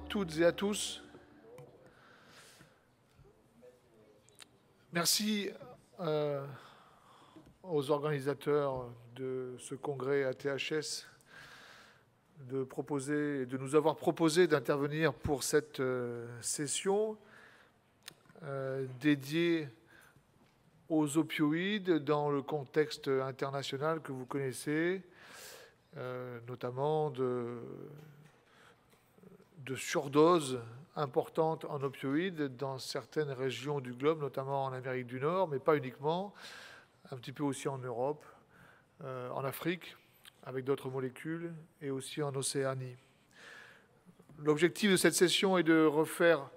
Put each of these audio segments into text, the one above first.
toutes et à tous. Merci aux organisateurs de ce congrès ATHS de nous avoir proposé d'intervenir pour cette session dédiée aux opioïdes dans le contexte international que vous connaissez, notamment de surdoses importantes en opioïdes dans certaines régions du globe, notamment en Amérique du Nord, mais pas uniquement, un petit peu aussi en Europe, en Afrique, avec d'autres molécules, et aussi en Océanie. L'objectif de cette session est de refaire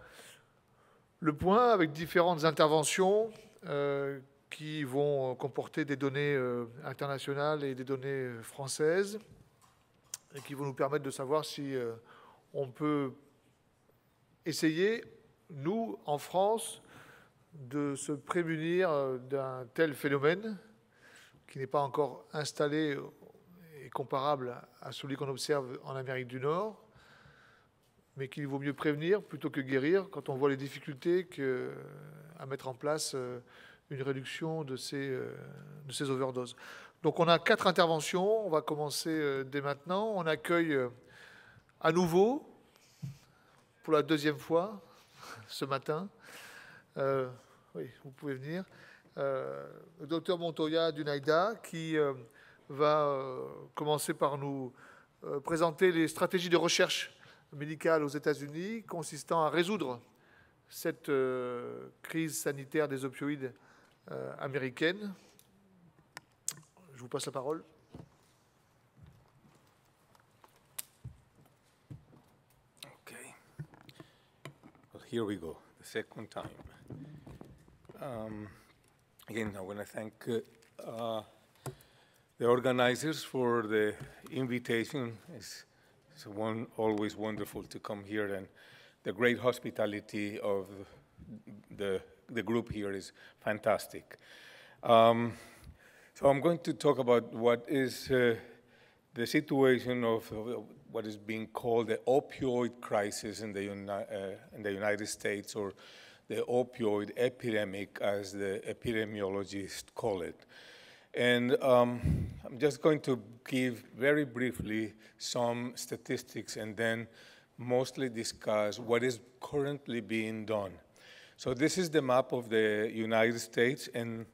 le point avec différentes interventions qui vont comporter des données internationales et des données françaises, et qui vont nous permettre de savoir si on peut essayer, nous, en France, de se prémunir d'un tel phénomène qui n'est pas encore installé et comparable à celui qu'on observe en Amérique du Nord, mais qu'il vaut mieux prévenir plutôt que guérir quand on voit les difficultés à mettre en place une réduction de ces overdoses. Donc on a 4 interventions, on va commencer dès maintenant. On accueille à nouveau, pour la 2e fois ce matin, oui, vous pouvez venir, le docteur Montoya d'UNAIDA qui va commencer par nous présenter les stratégies de recherche médicale aux États-Unis consistant à résoudre cette crise sanitaire des opioïdes américaine. Je vous passe la parole. Okay. Well, here we go, the second time. Again, I want to thank the organizers for the invitation. It's always wonderful to come here, and the great hospitality of the group here is fantastic. So I'm going to talk about what is the situation of what is being called the opioid crisis in the United States, or the opioid epidemic, as the epidemiologists call it. And I'm just going to give very briefly some statistics and then mostly discuss what is currently being done. So this is the map of the United States, and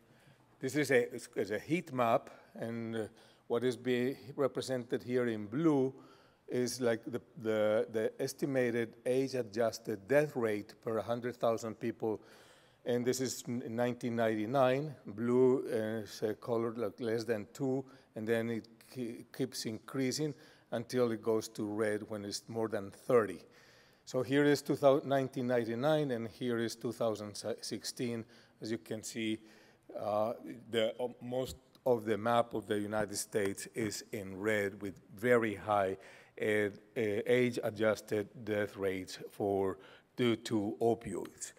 this is a heat map, and what is being represented here in blue is like the estimated age-adjusted death rate per 100,000 people. And this is in 1999. Blue is colored like less than 2, and then it keeps increasing until it goes to red when it's more than 30. So here is 1999, and here is 2016. As you can see, most of the map of the United States is in red with very high age-adjusted death rates due to opioids.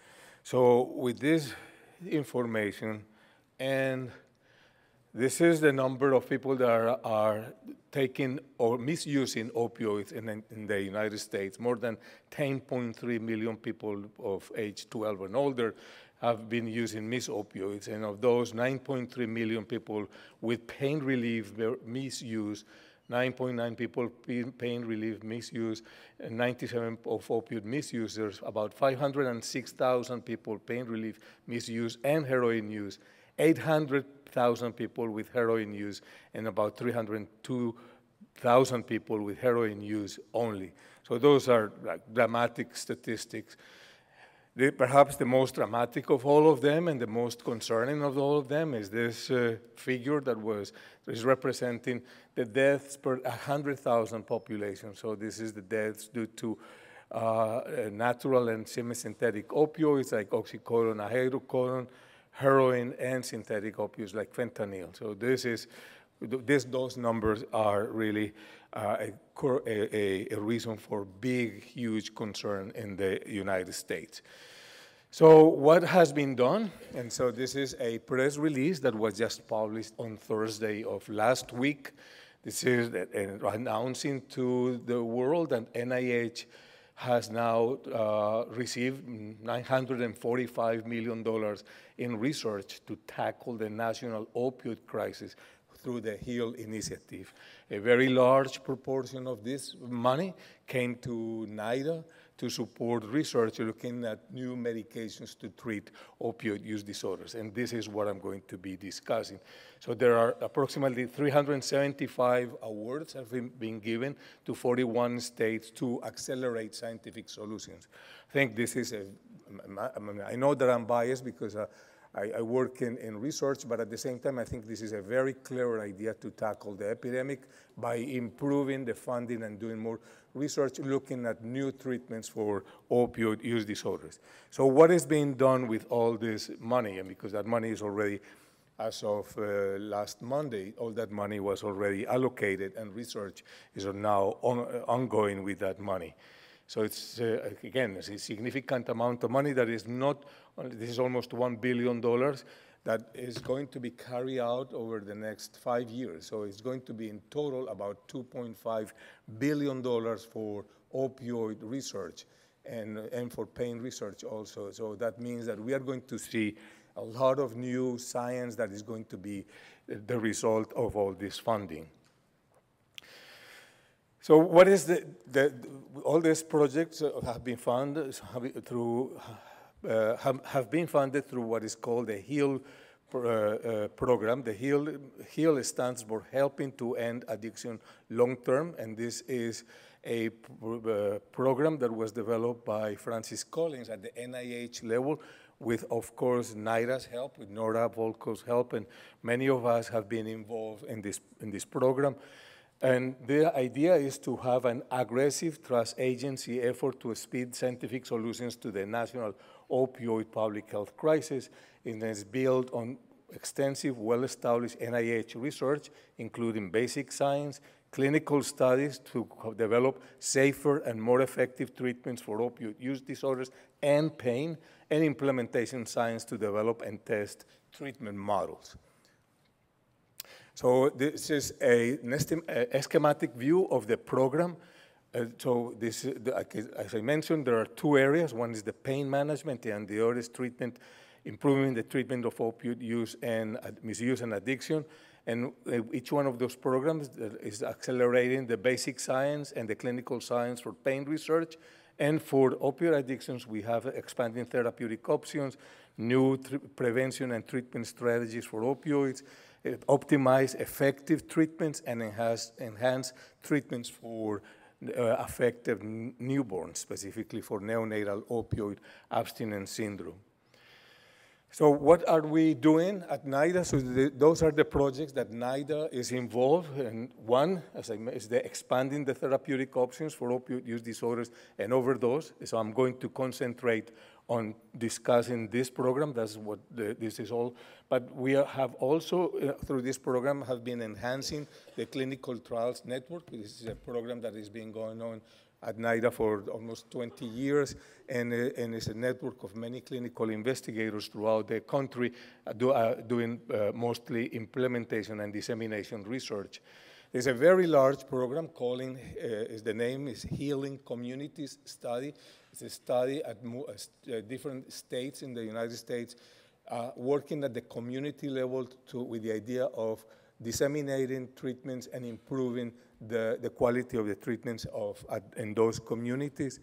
So with this information, and this is the number of people that are taking or misusing opioids in the United States. More than 10.3 million people of age 12 and older have been using opioids, and of those, 9.3 million people with pain relief misuse, 9.9 people pain relief misuse, and 97 of opioid misusers, about 506,000 people pain relief misuse and heroin use, 800,000 people with heroin use, and about 302,000 people with heroin use only. So those are like dramatic statistics. Perhaps the most dramatic of all of them and the most concerning of all of them is this figure that is representing the deaths per 100,000 population. So this is the deaths due to natural and semi-synthetic opioids like oxycodone, hydrocodone, heroin, and synthetic opioids like fentanyl. So those numbers are really a reason for big, huge concern in the United States. So what has been done? And so this is a press release that was just published on Thursday of last week. This is announcing to the world that NIH has now received $945 million in research to tackle the national opioid crisis through the HEAL initiative. A very large proportion of this money came to NIDA to support research looking at new medications to treat opioid use disorders. And this is what I'm going to be discussing. So there are approximately 375 awards that have been given to 41 states to accelerate scientific solutions. I think this is I know that I'm biased because I work in research, but at the same time, I think this is a very clever idea to tackle the epidemic by improving the funding and doing more research, looking at new treatments for opioid use disorders. So what is being done with all this money? And because that money is already, as of last Monday, all that money was already allocated, and research is now ongoing with that money. So it's, again, it's a significant amount of money that is not, this is almost $1 billion that is going to be carried out over the next 5 years. So it's going to be in total about $2.5 billion for opioid research and for pain research also. So that means that we are going to see a lot of new science that is going to be the result of all this funding. So what is all these projects have been funded through what is called the HEAL program. The HEAL stands for Helping to End Addiction Long Term, and this is a program that was developed by Francis Collins at the NIH level with, of course, NIDA's help, with Nora Volkow's help, and many of us have been involved in this program. And the idea is to have an aggressive trust-agency effort to speed scientific solutions to the national opioid public health crisis. It is built on extensive, well-established NIH research, including basic science, clinical studies to develop safer and more effective treatments for opioid use disorders and pain, and implementation science to develop and test treatment models. So this is a schematic view of the program. So this, as I mentioned, there are two areas. One is the pain management, and the other is treatment, improving the treatment of opioid use and misuse and addiction. And each one of those programs is accelerating the basic science and the clinical science for pain research. And for opioid addictions, we have expanding therapeutic options, new prevention and treatment strategies for opioids, optimize effective treatments, and enhance treatments for affected newborns, specifically for neonatal opioid abstinence syndrome. So what are we doing at NIDA? So those are the projects that NIDA is involved in. One, as I mentioned, is the expanding the therapeutic options for opioid use disorders and overdose. So I'm going to concentrate on discussing this program. That's what this is all. But we have also, through this program, have been enhancing the clinical trials network. This is a program that has been going on at NIDA for almost 20 years, and it's a network of many clinical investigators throughout the country doing mostly implementation and dissemination research. There's a very large program calling, the name is Healing Communities Study. It's a study at different states in the United States, working at the community level with the idea of disseminating treatments and improving the quality of the treatments in those communities.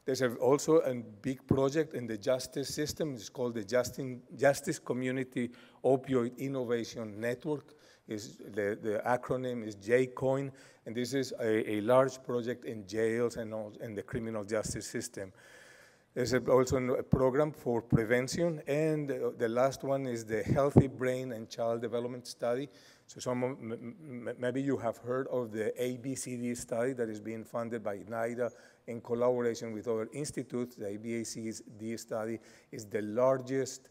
There's also a big project in the justice system. It's called the Justice Community Opioid Innovation Network. The acronym is JCOIN, and this is a large project in jails and the criminal justice system. There's also a program for prevention, and the last one is the Healthy Brain and Child Development Study. So maybe you have heard of the ABCD study that is being funded by NIDA in collaboration with other institutes. The ABCD study is the largest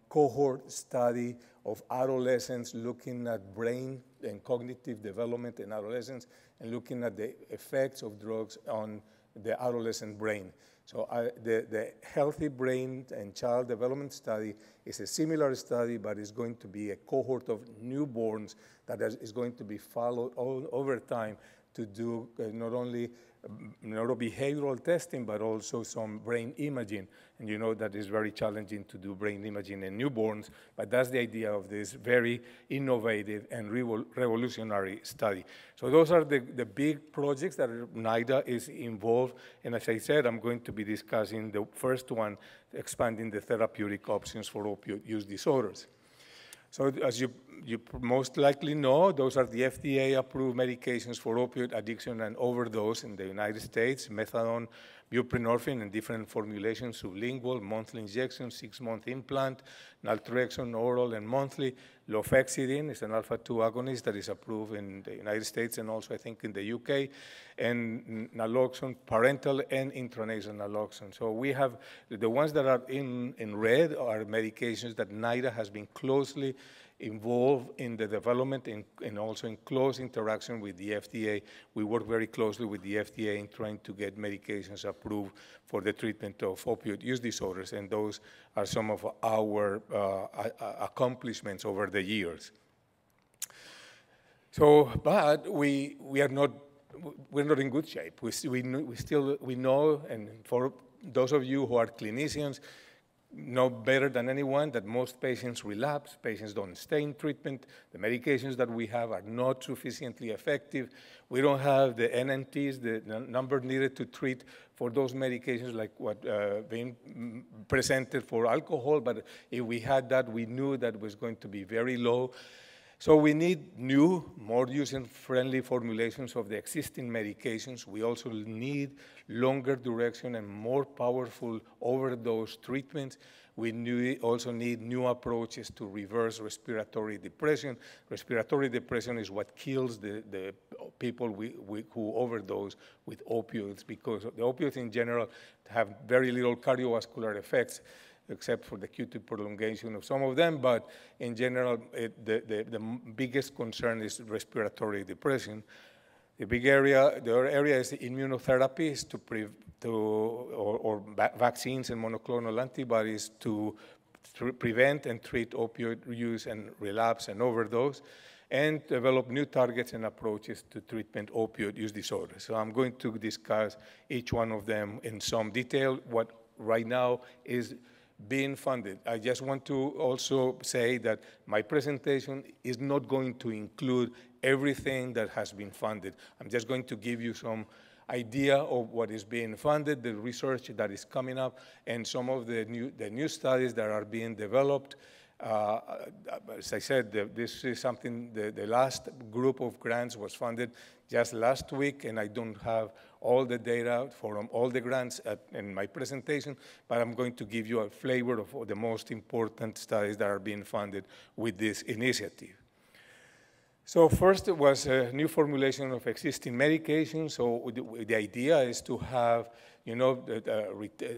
cohort study of adolescents looking at brain and cognitive development in adolescents and looking at the effects of drugs on the adolescent brain. So the Healthy Brain and Child Development Study is a similar study, but it's going to be a cohort of newborns that is going to be followed over time to do not only neurobehavioral testing, but also some brain imaging. And you know that it's very challenging to do brain imaging in newborns, but that's the idea of this very innovative and revolutionary study. So those are the big projects that NIDA is involved. And as I said, I'm going to be discussing the first one, expanding the therapeutic options for opioid use disorders. So as you most likely know, those are the FDA-approved medications for opioid addiction and overdose in the United States: methadone, buprenorphine in different formulations, sublingual, monthly injection, 6-month implant, naltrexone, oral and monthly. Lofexidine is an alpha-2 agonist that is approved in the United States and also I think in the UK, and naloxone, parental and intranasal naloxone. So we have the ones that are in red are medications that NIDA has been closely involved in the development and also in close interaction with the FDA. We work very closely with the FDA in trying to get medications approved for the treatment of opioid use disorders, and those are some of our accomplishments over the years. So, but we're not in good shape. We know, and for those of you who are clinicians, know better than anyone that most patients relapse, patients don't stay in treatment, the medications that we have are not sufficiently effective, we don't have the NNTs, the number needed to treat for those medications like what being presented for alcohol, but if we had that, we knew that was going to be very low. So we need new, more user-friendly formulations of the existing medications. We also need longer duration and more powerful overdose treatments. We also need new approaches to reverse respiratory depression. Respiratory depression is what kills the people who overdose with opioids, because the opioids in general have very little cardiovascular effects, except for the QT prolongation of some of them, but in general, the biggest concern is respiratory depression. The other area is immunotherapies or vaccines and monoclonal antibodies to prevent and treat opioid use and relapse and overdose, and develop new targets and approaches to treatment opioid use disorders. So I'm going to discuss each one of them in some detail, what right now is being funded. I just want to also say that my presentation is not going to include everything that has been funded. I'm just going to give you some idea of what is being funded, the research that is coming up, and some of the new studies that are being developed. As I said, this is something, the last group of grants was funded just last week, and I don't have all the data from all the grants in my presentation, but I'm going to give you a flavor of the most important studies that are being funded with this initiative. So first, it was a new formulation of existing medications. So the idea is to have,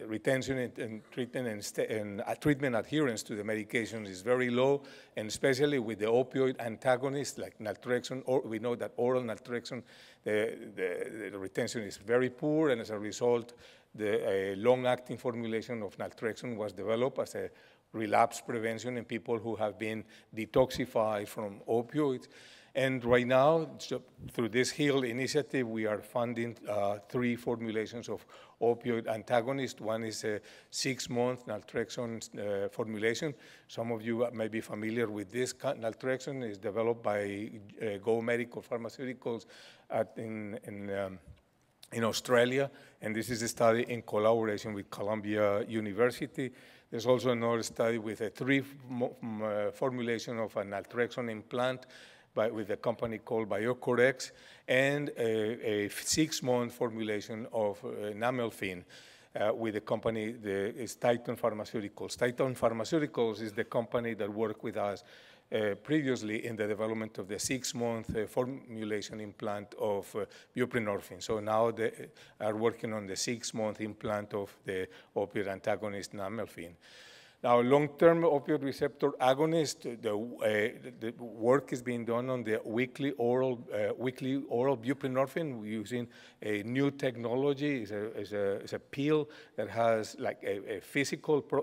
retention and treatment and treatment adherence to the medication is very low, and especially with the opioid antagonists like naltrexone. We know that oral naltrexone, the retention is very poor, and as a result, the long-acting formulation of naltrexone was developed as a relapse prevention in people who have been detoxified from opioids. And right now, through this HEAL initiative, we are funding 3 formulations of opioid antagonists. One is a 6-month naltrexone formulation. Some of you may be familiar with this. Naltrexone is developed by Go Medical Pharmaceuticals in Australia, and this is a study in collaboration with Columbia University. There's also another study with a 3 formulation of a naltrexone implant with a company called BioCorex, and a 6-month formulation of namelphine with a company, it's Titan Pharmaceuticals. Titan Pharmaceuticals is the company that worked with us previously in the development of the 6-month formulation implant of buprenorphine. So now they are working on the 6-month implant of the opioid antagonist namelphine. Now, long-term opioid receptor agonist, the work is being done on the weekly oral buprenorphine using a new technology. It's a pill that has like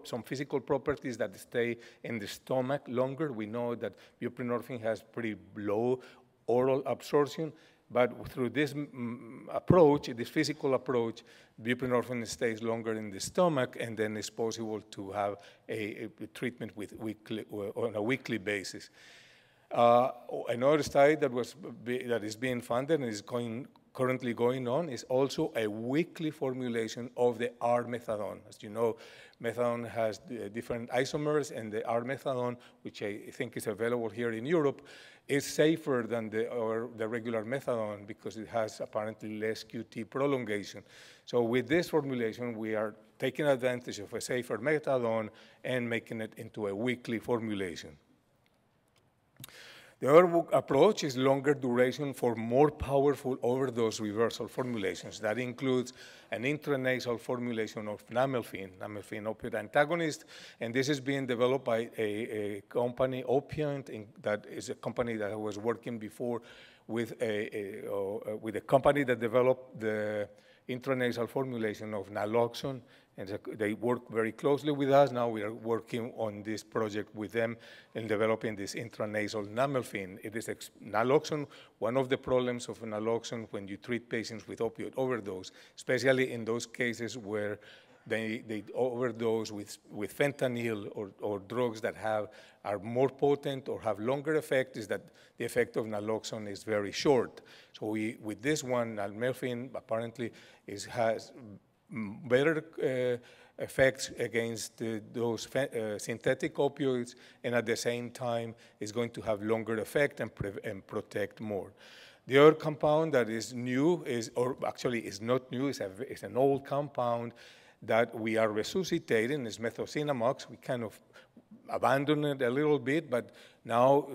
some physical properties that stay in the stomach longer. We know that buprenorphine has pretty low oral absorption, But through this approach, this physical approach, buprenorphine stays longer in the stomach, and then it's possible to have a treatment with on a weekly basis. Another study that is being funded and is currently going on is also a weekly formulation of the R-methadone. As you know, methadone has different isomers, and the R-methadone, which I think is available here in Europe, is safer than the regular methadone because it has apparently less QT prolongation. So with this formulation, we are taking advantage of a safer methadone and making it into a weekly formulation. The other approach is longer duration for more powerful overdose reversal formulations. That includes an intranasal formulation of namelphin opioid antagonist, and this is being developed by a company, Opiant, that is a company that I was working before with a company that developed the intranasal formulation of naloxone, and they work very closely with us. Now we are working on this project with them in developing this intranasal namelphin. It is naloxone. One of the problems of naloxone when you treat patients with opioid overdose, especially in those cases where they overdose with fentanyl or drugs that are more potent or have longer effect, is that the effect of naloxone is very short. So with this one, namelphin apparently has better effects against those synthetic opioids, and at the same time is going to have longer effect and protect more. The other compound that is new or actually is not new, is an old compound that we are resuscitating, is methocinamox. We kind of abandoned it a little bit, but now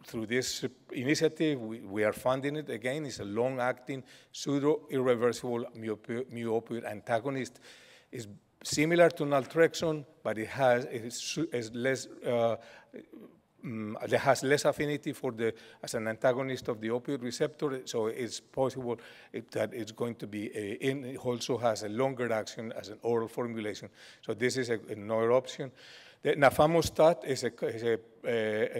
through this initiative, we are funding it again. It's a long-acting, pseudo-irreversible mu-opioid antagonist. It's similar to naltrexone, but it has less affinity as an antagonist of the opioid receptor, so it's possible that it's going to be, it also has a longer action as an oral formulation. So this is another option. The nafamostat is an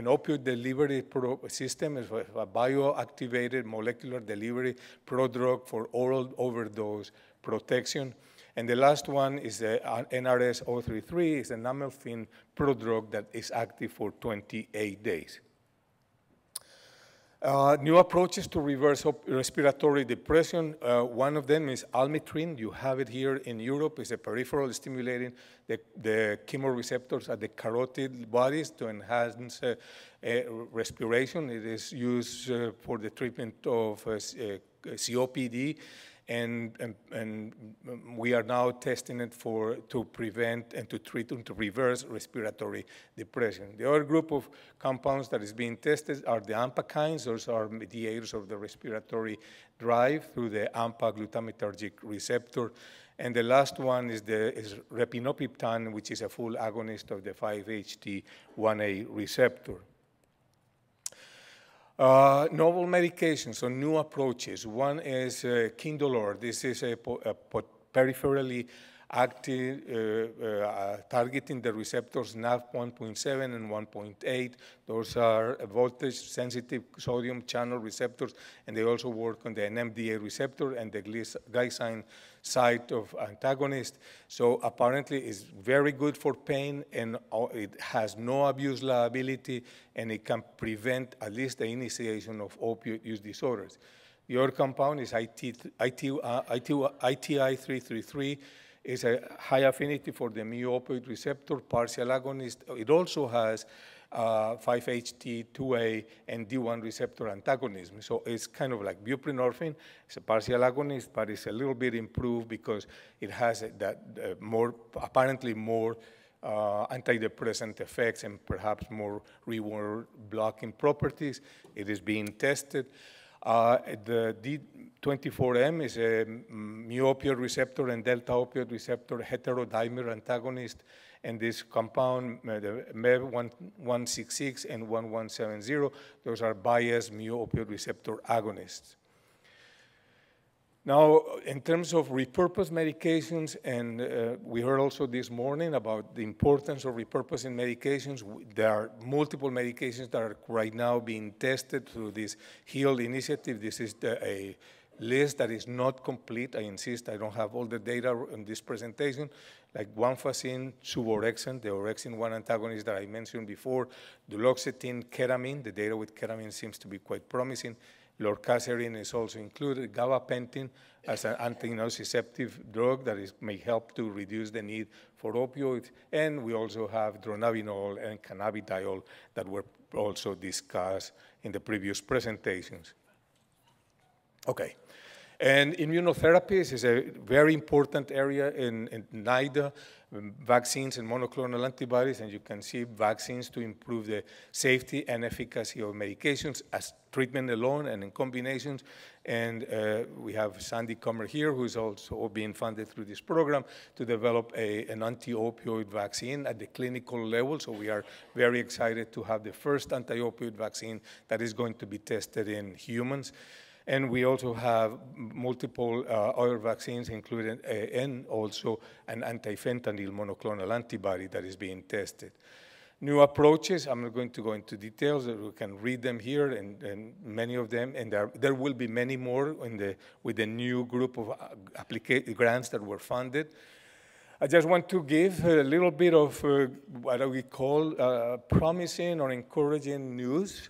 opioid delivery system, is a bioactivated molecular delivery prodrug for oral overdose protection. And the last one is the NRS-033, is a namelphin prodrug that is active for 28 days. New approaches to reverse respiratory depression. One of them is almitrin. You have it here in Europe. It's a peripheral stimulating the chemoreceptors at the carotid bodies to enhance respiration. It is used for the treatment of COPD. And we are now testing it to prevent and to treat and to reverse respiratory depression. The other group of compounds that is being tested are the AMPA-kines. Those are mediators of the respiratory drive through the AMPA glutamatergic receptor. And the last one is repinopiptan, which is a full agonist of the 5-HT1A receptor. Novel medications or new approaches. One is Kindolor. This is a peripherally active, targeting the receptors NaV1.7 and 1.8. Those are voltage-sensitive sodium channel receptors, and they also work on the NMDA receptor and the glycine site of antagonist. So apparently it's very good for pain, and it has no abuse liability, and it can prevent at least the initiation of opioid use disorders. The other compound is ITI-333. It's a high affinity for the mu-opioid receptor, partial agonist. It also has 5-HT2A and D1 receptor antagonism. So it's kind of like buprenorphine. It's a partial agonist, but it's a little bit improved because it has apparently more antidepressant effects and perhaps more reward blocking properties. It is being tested. The D24M is a mu-opioid receptor and delta opioid receptor heterodimer antagonist, and this compound, the MEV166 and 1170, those are biased mu-opioid receptor agonists. Now, in terms of repurposed medications, and we heard also this morning about the importance of repurposing medications. There are multiple medications that are right now being tested through this HEAL initiative. This is a list that is not complete. I insist, I don't have all the data in this presentation, like guanfacine, suvorexant, the orexin-1 antagonist that I mentioned before, duloxetine, ketamine. The data with ketamine seems to be quite promising. Lorcaserin is also included, gabapentin as an anti-nociceptive drug that may help to reduce the need for opioids, and we also have dronabinol and cannabidiol that were also discussed in the previous presentations. Okay. And immunotherapies is a very important area in NIDA, vaccines and monoclonal antibodies, and you can see vaccines to improve the safety and efficacy of medications as treatment alone and in combinations. And we have Sandy Comer here, who's also being funded through this program to develop an anti-opioid vaccine at the clinical level. So we are very excited to have the first anti-opioid vaccine that is going to be tested in humans. And we also have multiple other vaccines, including and also an anti-fentanyl monoclonal antibody that is being tested. New approaches, I'm not going to go into details, we can read them here, and many of them, and there will be many more with the new group of grants that were funded. I just want to give a little bit of what we call promising or encouraging news.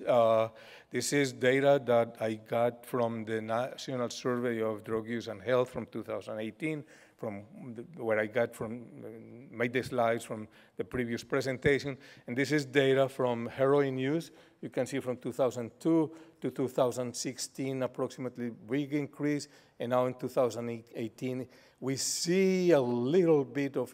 This is data that I got from the National Survey of Drug Use and Health from 2018, where I got made the slides from the previous presentation. And this is data from heroin use. You can see from 2002 to 2016, approximately big increase. And now in 2018, we see a little bit of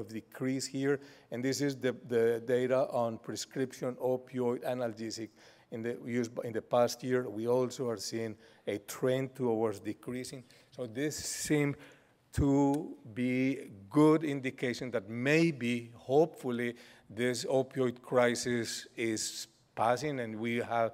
decrease here. And this is the data on prescription opioid analgesic. In the past year, we also are seeing a trend towards decreasing. So this seems to be good indication that maybe, hopefully, this opioid crisis is passing, and we have,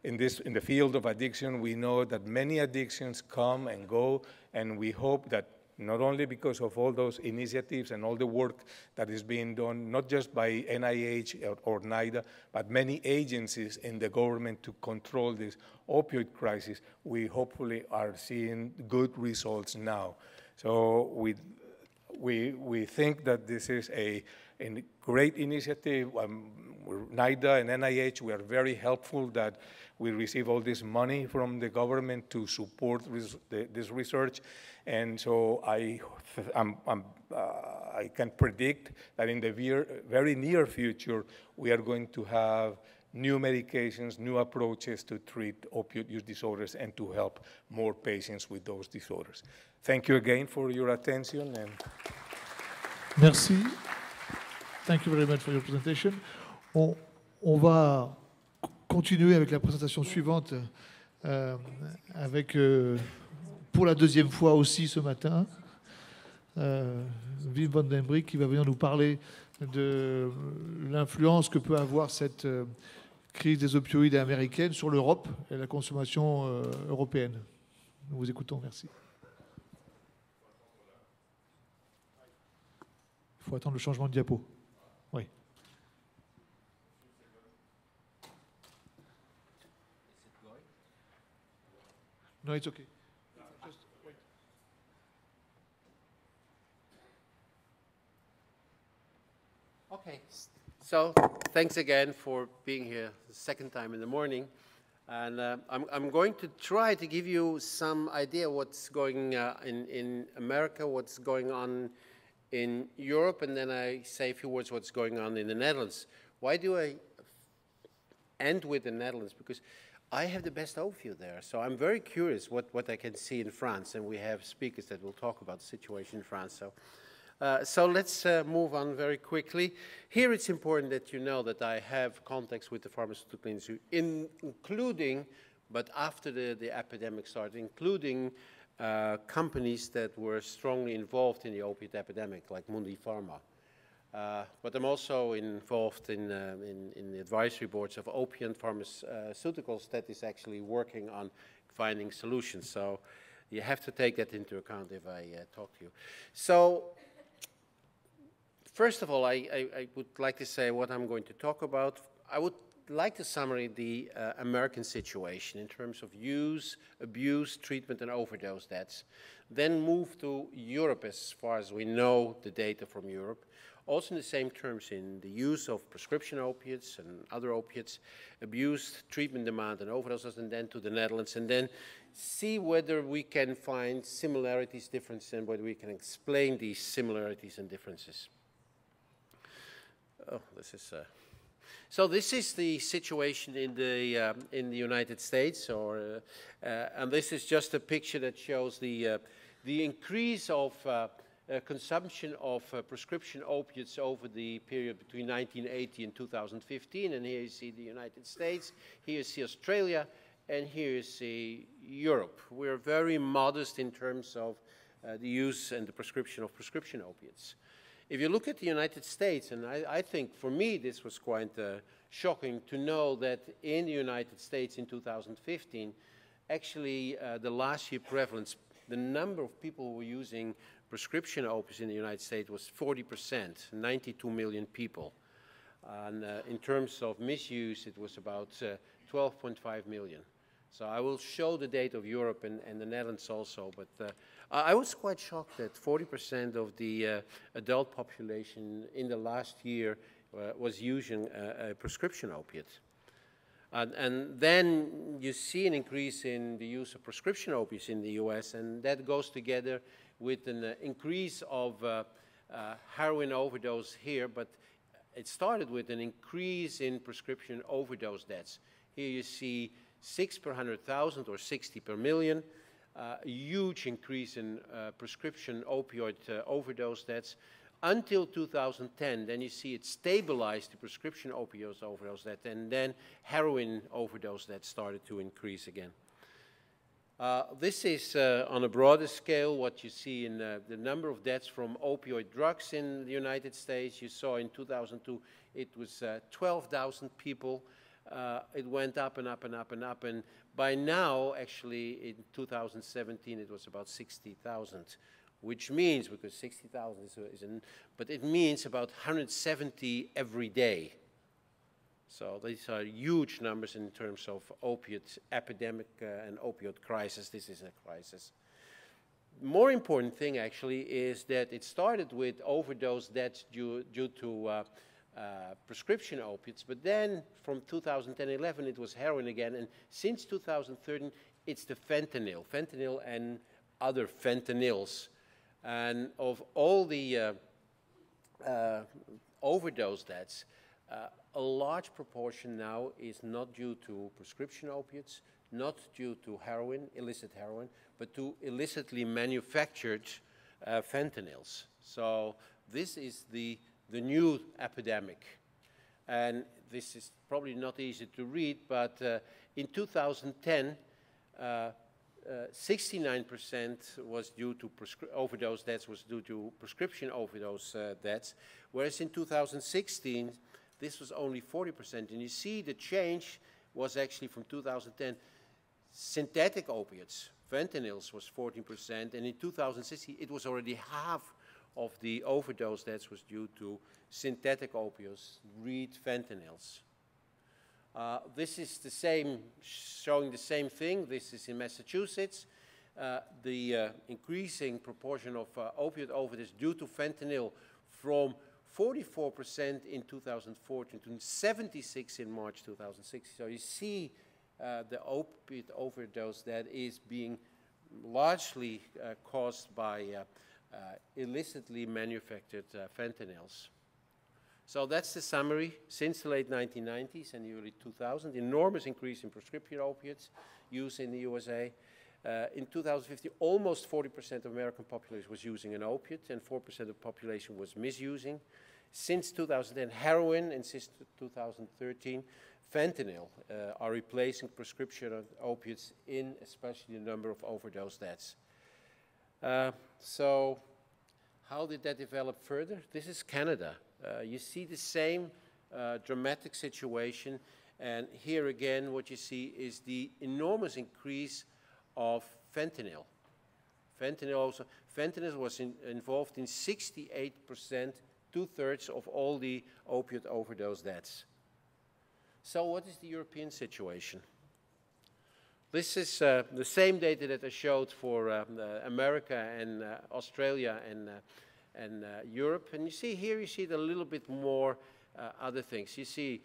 in the field of addiction, we know that many addictions come and go, and we hope that not only because of all those initiatives and all the work that is being done, not just by NIH or NIDA, but many agencies in the government to control this opioid crisis, we hopefully are seeing good results now. So we think that this is a great initiative. NIDA and NIH, we are very helpful that we receive all this money from the government to support this research. And so I can predict that in the very near future, we are going to have new medications, new approaches to treat opioid use disorders and to help more patients with those disorders. Thank you again for your attention. And merci. Thank you very much for your presentation. On va continuer avec la présentation suivante, avec, pour la deuxième fois aussi ce matin, Wim van den Brik qui va venir nous parler de l'influence que peut avoir cette crise des opioïdes américaine sur l'Europe et la consommation européenne. Nous vous écoutons, merci. Il faut attendre le changement de diapo. Oui. No, it's okay. Just wait. Okay, so thanks again for being here the second time in the morning. And I'm going to try to give you some idea what's going in America, what's going on in Europe, and then I say a few words what's going on in the Netherlands. Why do I end with the Netherlands? Because I have the best overview there, so I'm very curious what I can see in France, and we have speakers that will talk about the situation in France. So let's move on very quickly. Here it's important that you know that I have contacts with the pharmaceutical industry, including, but after the epidemic started, including companies that were strongly involved in the opiate epidemic, like Mundipharma. But I'm also involved in the advisory boards of Opiant Pharmaceuticals that is actually working on finding solutions. So You have to take that into account if I talk to you. So, first of all, I would like to say what I'm going to talk about. I would like to summarize the American situation in terms of use, abuse, treatment, and overdose deaths. Then move to Europe as far as we know the data from Europe. Also in the same terms in the use of prescription opiates and other opiates, abuse, treatment demand, and overdoses, and then to the Netherlands, and then see whether we can find similarities, differences, and whether we can explain these similarities and differences. Oh, this is... So this is the situation in the United States, and this is just a picture that shows the increase of consumption of prescription opiates over the period between 1980 and 2015. And here you see the United States, here you see Australia, and here you see Europe. We're very modest in terms of the use and the prescription of prescription opiates. If you look at the United States, and I think for me this was quite shocking to know that in the United States in 2015, actually the last year prevalence, the number of people who were using prescription opiates in the United States was 40%, 92 million people. And in terms of misuse, it was about 12.5 million. So I will show the data of Europe and the Netherlands also, but I was quite shocked that 40% of the adult population in the last year was using a prescription opiate. And then you see an increase in the use of prescription opiates in the US, and that goes together with an increase of heroin overdose here, but it started with an increase in prescription overdose deaths. Here you see 6 per 100,000 or 60 per million, a huge increase in prescription opioid overdose deaths until 2010. Then you see it stabilized the prescription opioid overdose death, and then heroin overdose deaths started to increase again. This is on a broader scale what you see in the number of deaths from opioid drugs in the United States. You saw in 2002 it was 12,000 people. It went up and up and up and up, and by now, actually, in 2017, it was about 60,000, which means, because 60,000 but it means about 170 every day. So these are huge numbers in terms of opiate epidemic and opioid crisis. This is a crisis. More important thing, actually, is that it started with overdose deaths due to prescription opiates, but then from 2010-11 it was heroin again, and since 2013 it's the fentanyl and other fentanyls. And of all the overdose deaths, a large proportion now is not due to prescription opiates, not due to heroin, illicit heroin, but to illicitly manufactured fentanyls. So this is the new epidemic. And this is probably not easy to read, but in 2010, 69% was due to overdose deaths was due to prescription overdose deaths, whereas in 2016, this was only 40%. And you see the change was actually from 2010, synthetic opiates, fentanyls was 14%, and in 2016, it was already half of the overdose deaths was due to synthetic opioids, read fentanyls. This is the same, showing the same thing. This is in Massachusetts. The increasing proportion of opioid overdose due to fentanyl from 44% in 2014 to 76% in March 2016. So you see the opioid overdose that is being largely caused by illicitly manufactured fentanyls. So that's the summary. Since the late 1990s and the early 2000s, enormous increase in prescription opiates use in the USA. In 2015, almost 40% of American population was using an opiate and 4% of the population was misusing. Since 2010, heroin, and since 2013, fentanyl are replacing prescription opiates in especially the number of overdose deaths. So how did that develop further? This is Canada. You see the same dramatic situation, and here again what you see is the enormous increase of fentanyl. Fentanyl also. Fentanyl was involved in 68%, 2/3 of all the opiate overdose deaths. So what is the European situation? This is the same data that I showed for America and Australia and Europe. And you see here, you see a little bit more other things. You see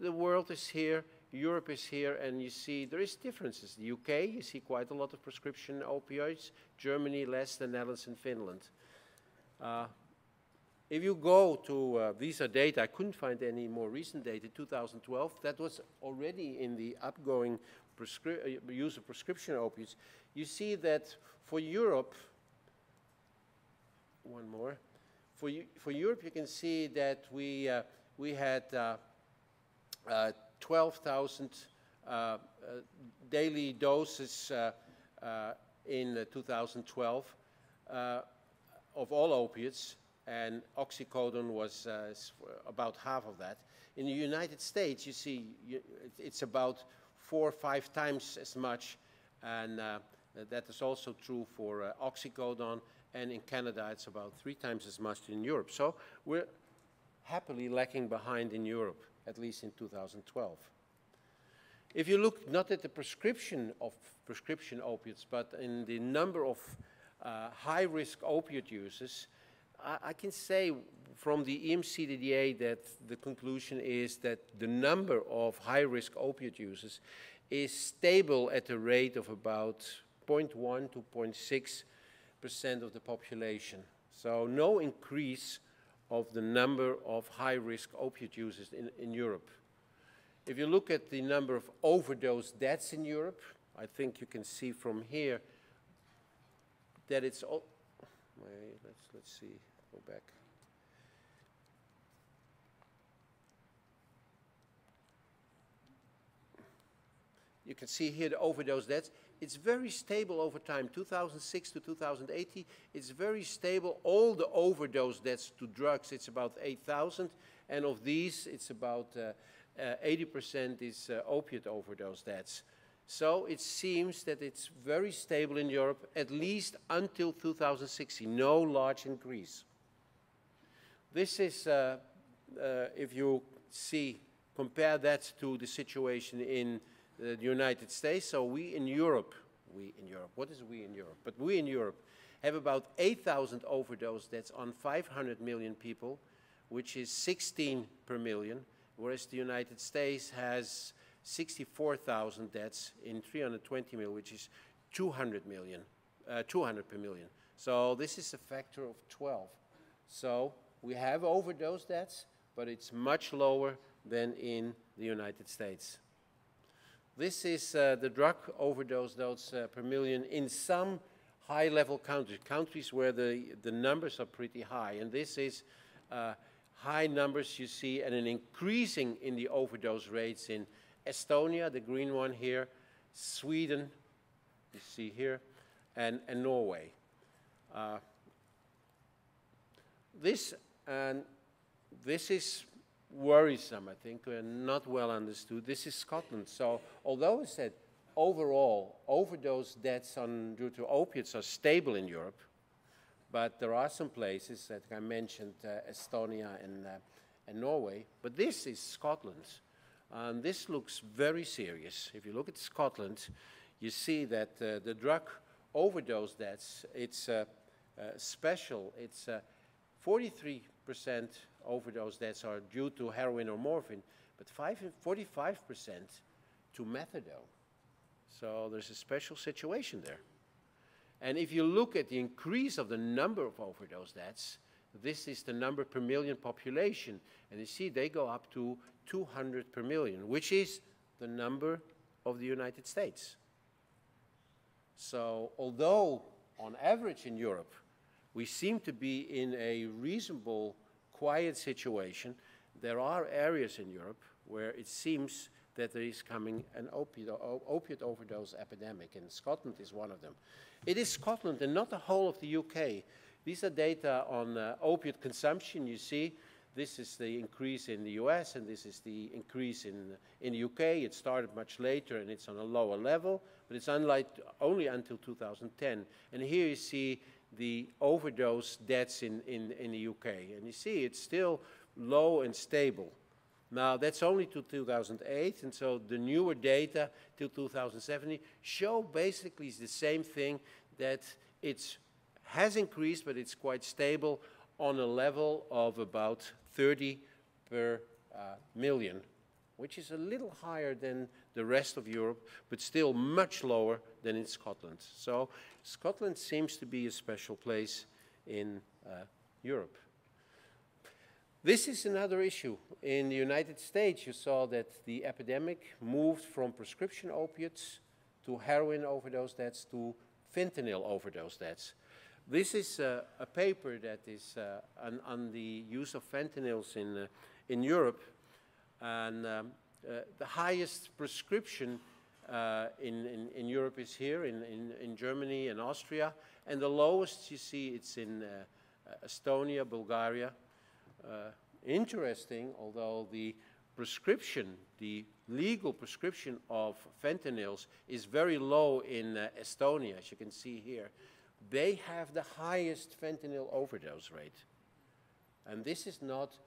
the world is here, Europe is here, and you see there is differences. The UK, you see quite a lot of prescription opioids. Germany, less than Netherlands and Finland. If you go to, these are data, I couldn't find any more recent data, 2012, that was already in the upgoing use of prescription opiates. You see that for Europe, one more, for Europe you can see that we had 12,000 daily doses in 2012 of all opiates, and oxycodone was about half of that. In the United States, you see it's about 4 or 5 times as much, and that is also true for oxycodone, and in Canada it's about 3 times as much in Europe. So we're happily lagging behind in Europe, at least in 2012. If you look not at the prescription of prescription opiates, but in the number of high-risk opiate users, I can say from the EMCDDA that the conclusion is that the number of high-risk opiate users is stable at a rate of about 0.1 to 0.6% of the population. So no increase of the number of high-risk opiate users in Europe. If you look at the number of overdose deaths in Europe, I think you can see from here that it's all, let's see, go back. You can see here the overdose deaths. It's very stable over time, 2006 to 2018. It's very stable. All the overdose deaths to drugs, it's about 8,000. And of these, it's about 80% is opiate overdose deaths. So it seems that it's very stable in Europe, at least until 2016. No large increase. This is, if you see, compare that to the situation in the United States. So we in Europe, what is we in Europe? But we in Europe have about 8,000 overdose deaths on 500 million people, which is 16 per million, whereas the United States has 64,000 deaths in 320 million, which is 200 per million. So this is a factor of 12. So we have overdose deaths, but it's much lower than in the United States. This is the drug overdose deaths per million in some high-level countries where the numbers are pretty high. And this is high numbers you see, and an increasing in the overdose rates in Estonia, the green one here, Sweden, you see here, and Norway. This is worrisome, I think, not well understood. This is Scotland. So although I said overall overdose deaths due to opiates are stable in Europe, but there are some places that I mentioned, Estonia and Norway, but this is Scotland. And this looks very serious. If you look at Scotland, you see that the drug overdose deaths, it's special. It's 43% overdose deaths are due to heroin or morphine, but 45% to methadone. So there's a special situation there. And if you look at the increase of the number of overdose deaths, this is the number per million population. And you see they go up to 200 per million, which is the number of the United States. So although on average in Europe, we seem to be in a reasonable, quiet situation, there are areas in Europe where it seems that there is coming an opiate overdose epidemic, and Scotland is one of them. It is Scotland and not the whole of the UK. These are data on opiate consumption. You see, this is the increase in the US, and this is the increase in the UK. It started much later, and it's on a lower level. but it's only until 2010. And here you see the overdose deaths in the UK. And you see it's still low and stable. Now, that's only to 2008, and so the newer data till 2017 show basically the same thing, that it has increased, but it's quite stable on a level of about 30 per million, which is a little higher than the rest of Europe, but still much lower than in Scotland. So Scotland seems to be a special place in Europe. This is another issue. In the United States, you saw that the epidemic moved from prescription opiates to heroin overdose deaths to fentanyl overdose deaths. This is a paper that is on the use of fentanyls in Europe. And the highest prescription in Europe is here, in Germany and Austria. And the lowest, you see, it's in Estonia, Bulgaria. Interesting, although the prescription, the legal prescription of fentanyls is very low in Estonia, as you can see here. They have the highest fentanyl overdose rate. And this is not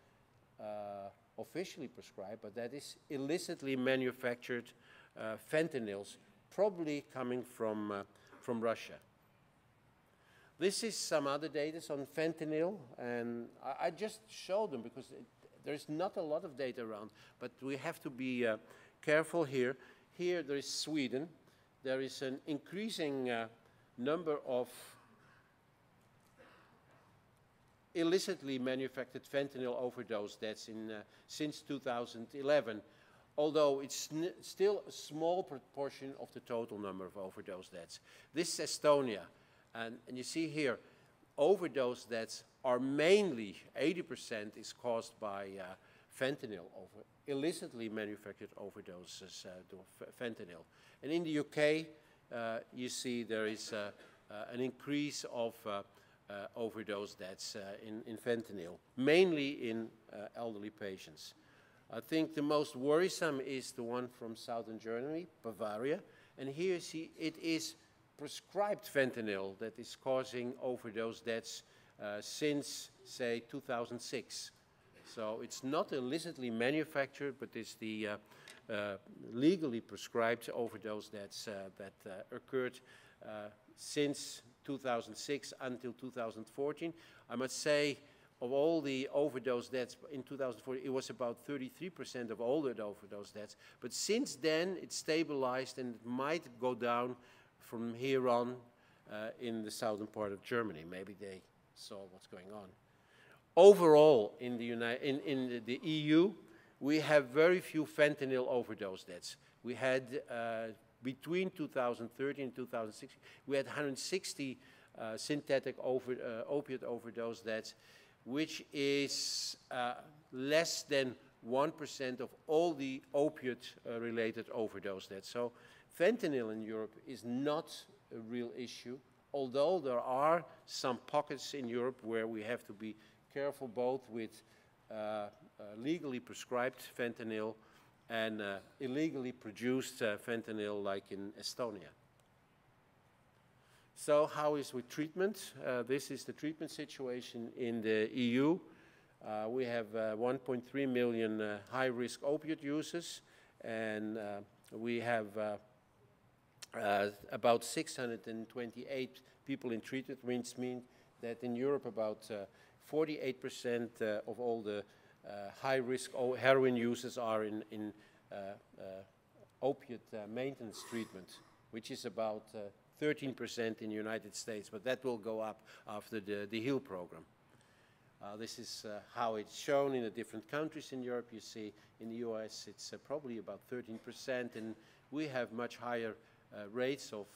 officially prescribed, but that is illicitly manufactured fentanyls, probably coming from Russia. This is some other data on fentanyl, and I just showed them because there's not a lot of data around, but we have to be careful here. Here there is Sweden. There is an increasing number of illicitly manufactured fentanyl overdose deaths since 2011, although it's still a small proportion of the total number of overdose deaths. This is Estonia. And you see here, overdose deaths are mainly, 80% is caused by fentanyl, illicitly manufactured overdoses to fentanyl. And in the UK, you see there is an increase of overdose deaths in fentanyl, mainly in elderly patients. I think the most worrisome is the one from southern Germany, Bavaria. And here you see it is prescribed fentanyl that is causing overdose deaths since, say, 2006. So it's not illicitly manufactured, but it's the legally prescribed overdose deaths that occurred since 2006 until 2014. I must say, of all the overdose deaths in 2014, it was about 33% of all the overdose deaths. But since then, it's stabilized and it might go down from here on in the southern part of Germany. Maybe they saw what's going on. Overall, in the EU, we have very few fentanyl overdose deaths. We had, between 2013 and 2016, we had 160 synthetic opiate overdose deaths, which is less than 1% of all the opiate-related overdose deaths. So fentanyl in Europe is not a real issue, although there are some pockets in Europe where we have to be careful both with legally prescribed fentanyl and illegally produced fentanyl, like in Estonia. So how is with treatment? This is the treatment situation in the EU. We have 1.3 million high-risk opiate users, and we have about 628 people in treatment, which means that in Europe about 48% of all the high-risk heroin users are in opiate maintenance treatment, which is about 13% in the United States, but that will go up after the HEAL program. This is how it's shown in the different countries in Europe. You see in the US it's probably about 13%, and we have much higher rates of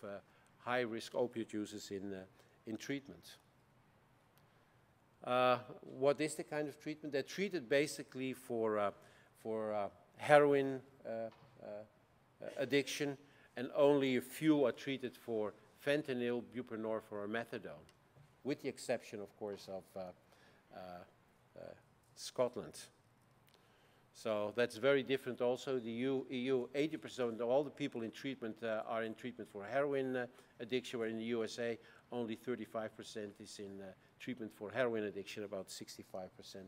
high-risk opiate users in treatment. What is the kind of treatment? They're treated basically for heroin addiction, and only a few are treated for fentanyl, buprenorphine, or methadone, with the exception, of course, of Scotland. So that's very different also. The EU 80% of all the people in treatment are in treatment for heroin addiction, where in the USA only 35% is in treatment for heroin addiction, about 65%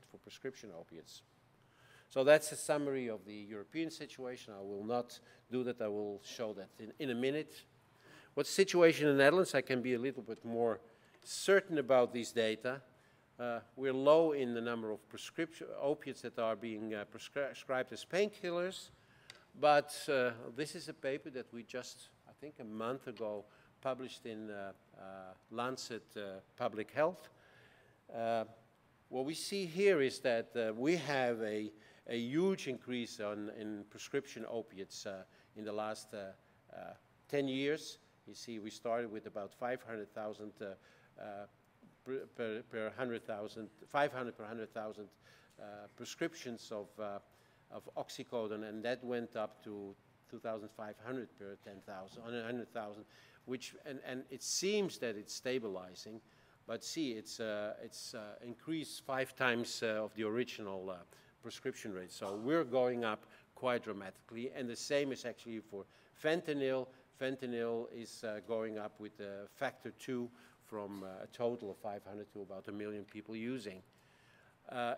for prescription opiates. So that's a summary of the European situation. I will not do that. I will show that in a minute. What's the situation in the Netherlands? I can be a little bit more certain about these data. We're low in the number of prescription opiates that are being prescribed as painkillers, but this is a paper that we just, I think a month ago, published in Lancet Public Health. What we see here is that we have a huge increase in prescription opiates in the last 10 years. You see, we started with about 500,000 per 100,000, 500 per 100,000 prescriptions of oxycodone, and that went up to 2,500 per 10,000, 100,000, which, and it seems that it's stabilizing, but see, it's increased 5 times of the original prescription rate. So we're going up quite dramatically, and the same is actually for fentanyl. Fentanyl is going up with a factor 2 from a total of 500 to about 1 million people using.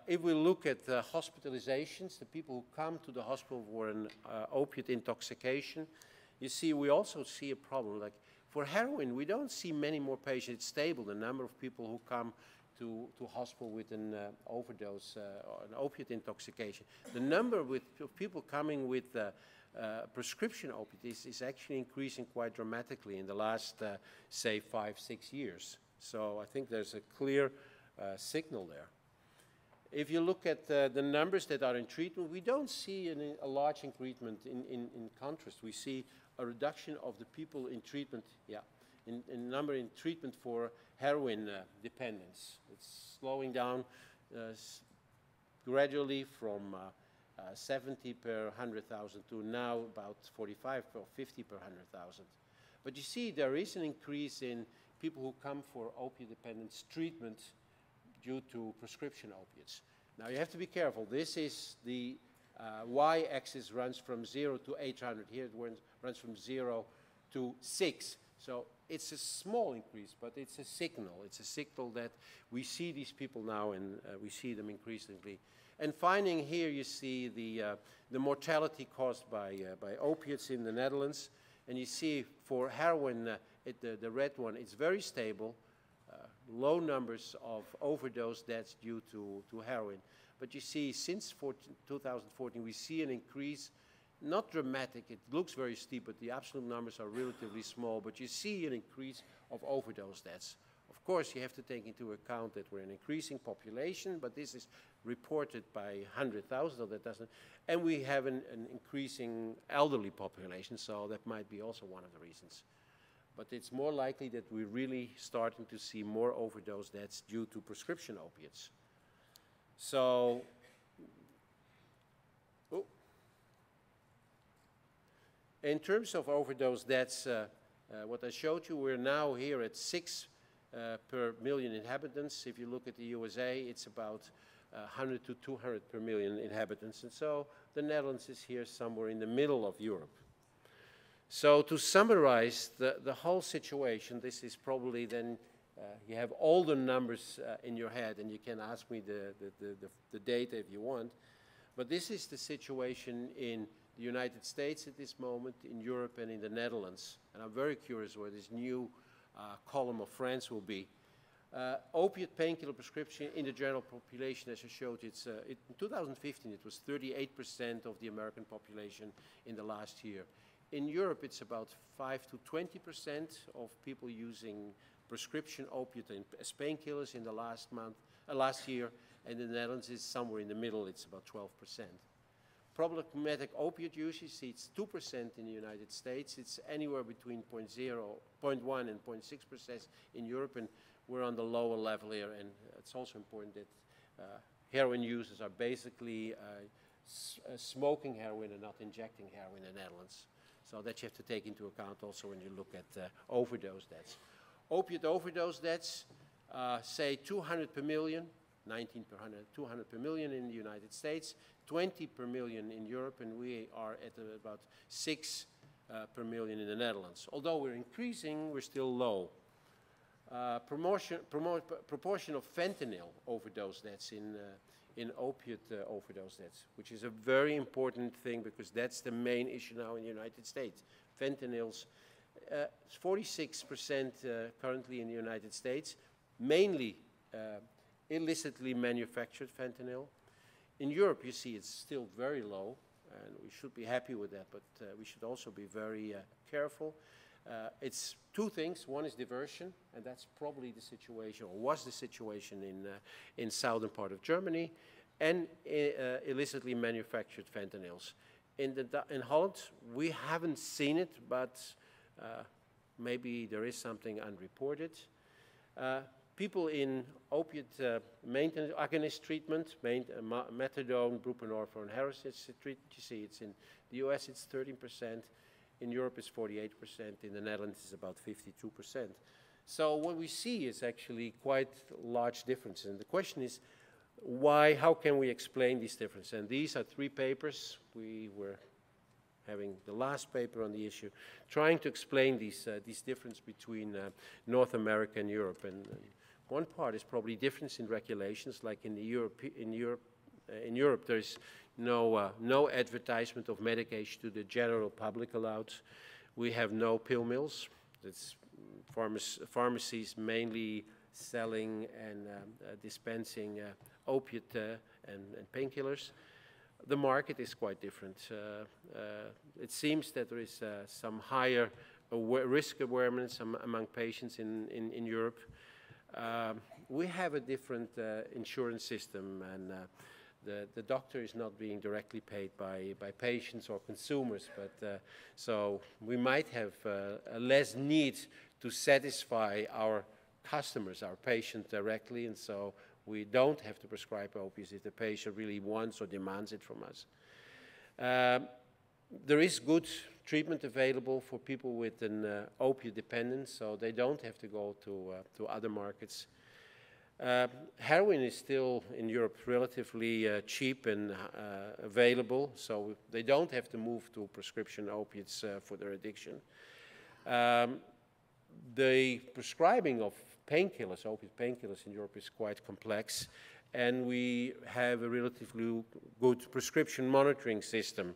If we look at hospitalizations, the people who come to the hospital for an opiate intoxication, you see, we also see a problem. Like for heroin, we don't see many more patients. It's stable, the number of people who come to hospital with an overdose or an opiate intoxication. The number of people coming with prescription opiates is actually increasing quite dramatically in the last, say, 5-6 years. So I think there's a clear signal there. If you look at the numbers that are in treatment, we don't see a large increment in contrast. We see a reduction of the people in treatment, in number in treatment for heroin dependence. It's slowing down gradually from 70 per 100,000 to now about 45 or 50 per 100,000. But you see there is an increase in people who come for opiate dependence treatment due to prescription opiates. Now you have to be careful. This is the y-axis runs from 0 to 800. Here it runs from 0 to 6. So it's a small increase, but it's a signal. It's a signal that we see these people now, and we see them increasingly. And finding here, you see the mortality caused by opiates in the Netherlands. And you see for heroin, the red one, it's very stable. Low numbers of overdose deaths due to heroin. But you see, since 2014, we see an increase, not dramatic, it looks very steep, but the absolute numbers are relatively small, but you see an increase of overdose deaths. Of course, you have to take into account that we're an increasing population, but this is reported by 100,000, so that doesn't, and we have an increasing elderly population, so that might be also one of the reasons. But it's more likely that we're really starting to see more overdose deaths due to prescription opiates. So, in terms of overdose deaths, what I showed you, we're now here at 6 per million inhabitants. If you look at the USA, it's about 100 to 200 per million inhabitants. And so the Netherlands is here somewhere in the middle of Europe. So to summarize the whole situation, this is probably then, you have all the numbers in your head, and you can ask me the data if you want. But this is the situation in the United States at this moment, in Europe and in the Netherlands. And I'm very curious where this new column of France will be. Opiate painkiller prescription in the general population, as I showed, in 2015 it was 38% of the American population in the last year. In Europe, it's about 5 to 20% of people using prescription opiate as painkillers in the last year, and in the Netherlands is somewhere in the middle, it's about 12%. Problematic opiate usage, it's 2% in the United States. It's anywhere between 0.1 and 0.6% in Europe, and we're on the lower level here. And it's also important that heroin users are basically smoking heroin and not injecting heroin in the Netherlands. So that you have to take into account also when you look at overdose deaths. Opiate overdose deaths, say 200 per million. 19 per 100, 200 per million in the United States, 20 per million in Europe, and we are at about 6 per million in the Netherlands. Although we're increasing, we're still low. Proportion of fentanyl overdose deaths in opiate overdose deaths, which is a very important thing because that's the main issue now in the United States. Fentanyls, 46% currently in the United States, mainly illicitly manufactured fentanyl. In Europe, you see it's still very low, and we should be happy with that, but we should also be very careful. It's two things. One is diversion, and that's probably the situation, or was the situation in southern part of Germany, and illicitly manufactured fentanyls. In Holland, we haven't seen it, but maybe there is something unreported. People in opiate maintenance agonist treatment, methadone, buprenorphine, and heroin treatment, you see it's in the US it's 13%, in Europe it's 48%, in the Netherlands it's about 52%. So what we see is actually quite large differences. And the question is, why, how can we explain these differences? And these are 3 papers. We were having the last paper on the issue, trying to explain these difference between North America and Europe. And one part is probably difference in regulations, like in Europe there's no advertisement of medication to the general public allowed. We have no pill mills. It's pharmacies mainly selling and dispensing opiate and painkillers. The market is quite different. It seems that there is some higher risk awareness among patients in Europe. We have a different insurance system, and the doctor is not being directly paid by patients or consumers, but so we might have a less need to satisfy our customers, our patient directly, and so we don't have to prescribe opiates if the patient really wants or demands it from us. There is good treatment available for people with an opiate dependence, so they don't have to go to other markets. Heroin is still in Europe relatively cheap and available, so they don't have to move to prescription opiates for their addiction. The prescribing of painkillers, opiate painkillers in Europe is quite complex, and we have a relatively good prescription monitoring system,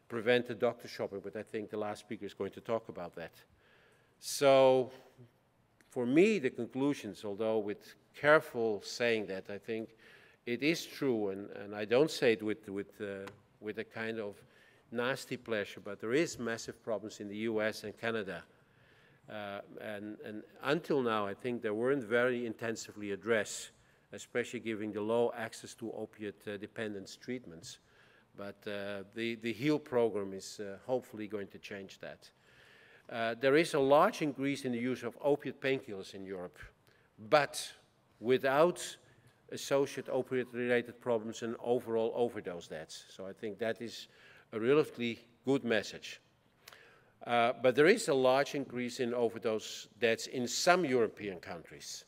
prevent the doctor shopping, but I think the last speaker is going to talk about that. So for me, the conclusions, although with careful saying that, I think it is true, and I don't say it with a kind of nasty pleasure, but there is massive problems in the US and Canada. And until now, I think they weren't very intensively addressed, especially giving the low access to opiate dependence treatments. But the HEAL program is hopefully going to change that. There is a large increase in the use of opiate painkillers in Europe, but without associated opiate-related problems and overall overdose deaths. So I think that is a relatively good message. But there is a large increase in overdose deaths in some European countries,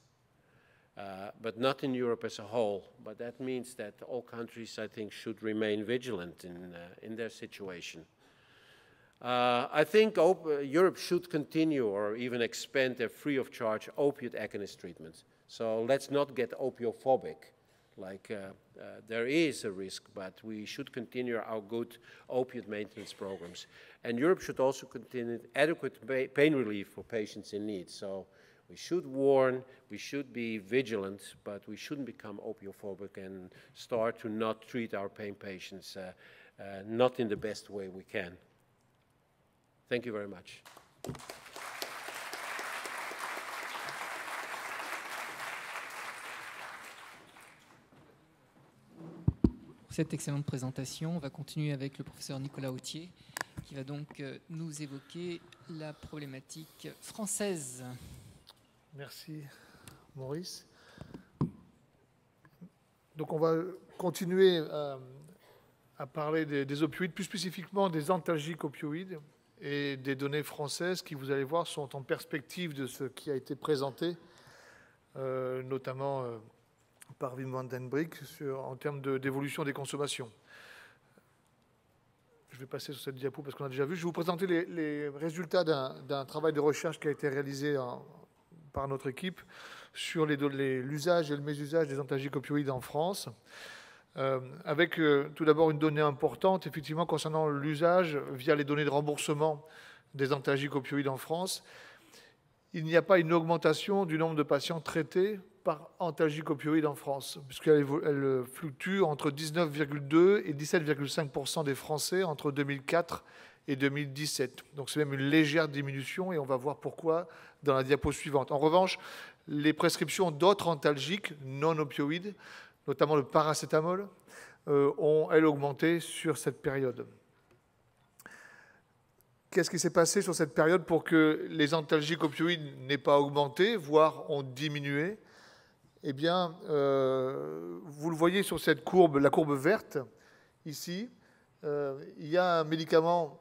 but not in Europe as a whole. But that means that all countries, I think, should remain vigilant in their situation. I think Europe should continue or even expand their free-of-charge opiate agonist treatment. So let's not get opiophobia. Like there is a risk, but we should continue our good opiate maintenance programs. And Europe should also continue adequate pain relief for patients in need. So we should warn, we should be vigilant, but we shouldn't become opiophobia and start to not treat our pain patients not in the best way we can. Thank you very much. Cette excellente présentation. On va continuer avec le professeur Nicolas Authier, qui va donc nous évoquer la problématique française. Merci, Maurice. Donc on va continuer à parler des opioïdes, plus spécifiquement des antalgiques opioïdes et des données françaises qui, vous allez voir, sont en perspective de ce qui a été présenté, notamment par Wim van den Brick en termes d'évolution des consommations. Je vais passer sur cette diapo parce qu'on a déjà vu. Je vais vous présenter les résultats d'un travail de recherche qui a été réalisé par notre équipe sur l'usage et le mésusage des antalgiques opioïdes en France, avec tout d'abord une donnée importante, effectivement, concernant l'usage via les données de remboursement des antalgiques opioïdes en France. Il n'y a pas une augmentation du nombre de patients traités par antalgiques opioïdes en France, puisqu'elle fluctue entre 19,2 et 17,5% des Français entre 2004 et 2017. Donc c'est même une légère diminution, et on va voir pourquoi dans la diapo suivante. En revanche, les prescriptions d'autres antalgiques non opioïdes, notamment le paracétamol, ont, elles, augmenté sur cette période. Qu'est-ce qui s'est passé sur cette période pour que les antalgiques opioïdes n'aient pas augmenté, voire ont diminué? Eh bien, vous le voyez sur cette courbe, la courbe verte, ici. Il y a un médicament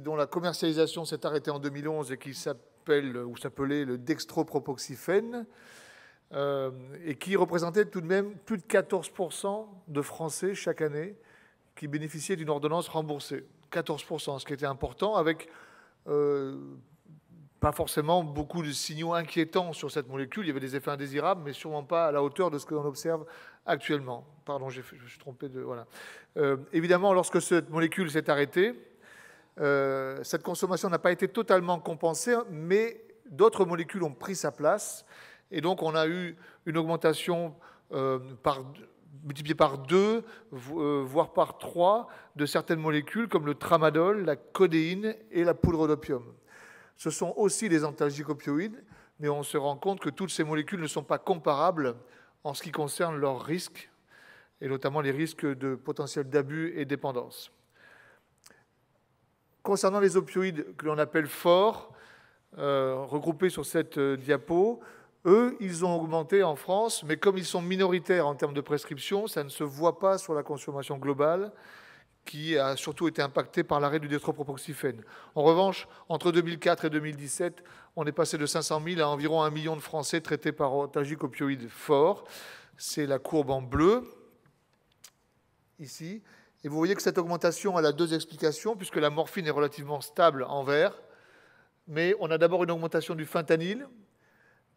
dont la commercialisation s'est arrêtée en 2011 et qui s'appelait le dextropropoxyphène, et qui représentait tout de même plus de 14% de Français chaque année qui bénéficiaient d'une ordonnance remboursée. 14%, ce qui était important, avec pas forcément beaucoup de signaux inquiétants sur cette molécule. Il y avait des effets indésirables, mais sûrement pas à la hauteur de ce que l'on observe actuellement. Pardon, je me suis trompé de... Voilà. Évidemment, lorsque cette molécule s'est arrêtée, cette consommation n'a pas été totalement compensée, mais d'autres molécules ont pris sa place. Et donc, on a eu une augmentation multipliée par 2, voire par 3, de certaines molécules, comme le tramadol, la codéine et la poudre d'opium. Ce sont aussi des antalgiques opioïdes, mais on se rend compte que toutes ces molécules ne sont pas comparables en ce qui concerne leurs risques, et notamment les risques de potentiel d'abus et dépendance. Concernant les opioïdes que l'on appelle forts, regroupés sur cette diapo, eux, ils ont augmenté en France, mais comme ils sont minoritaires en termes de prescription, ça ne se voit pas sur la consommation globale, qui a surtout été impactée par l'arrêt du dextropropoxyphène. En revanche, entre 2004 et 2017, on est passé de 500 000 à environ 1 million de Français traités par antalgiques opioïdes forts. C'est la courbe en bleu, ici. Et vous voyez que cette augmentation, elle a deux explications, puisque la morphine est relativement stable en vert, mais on a d'abord une augmentation du fentanyl,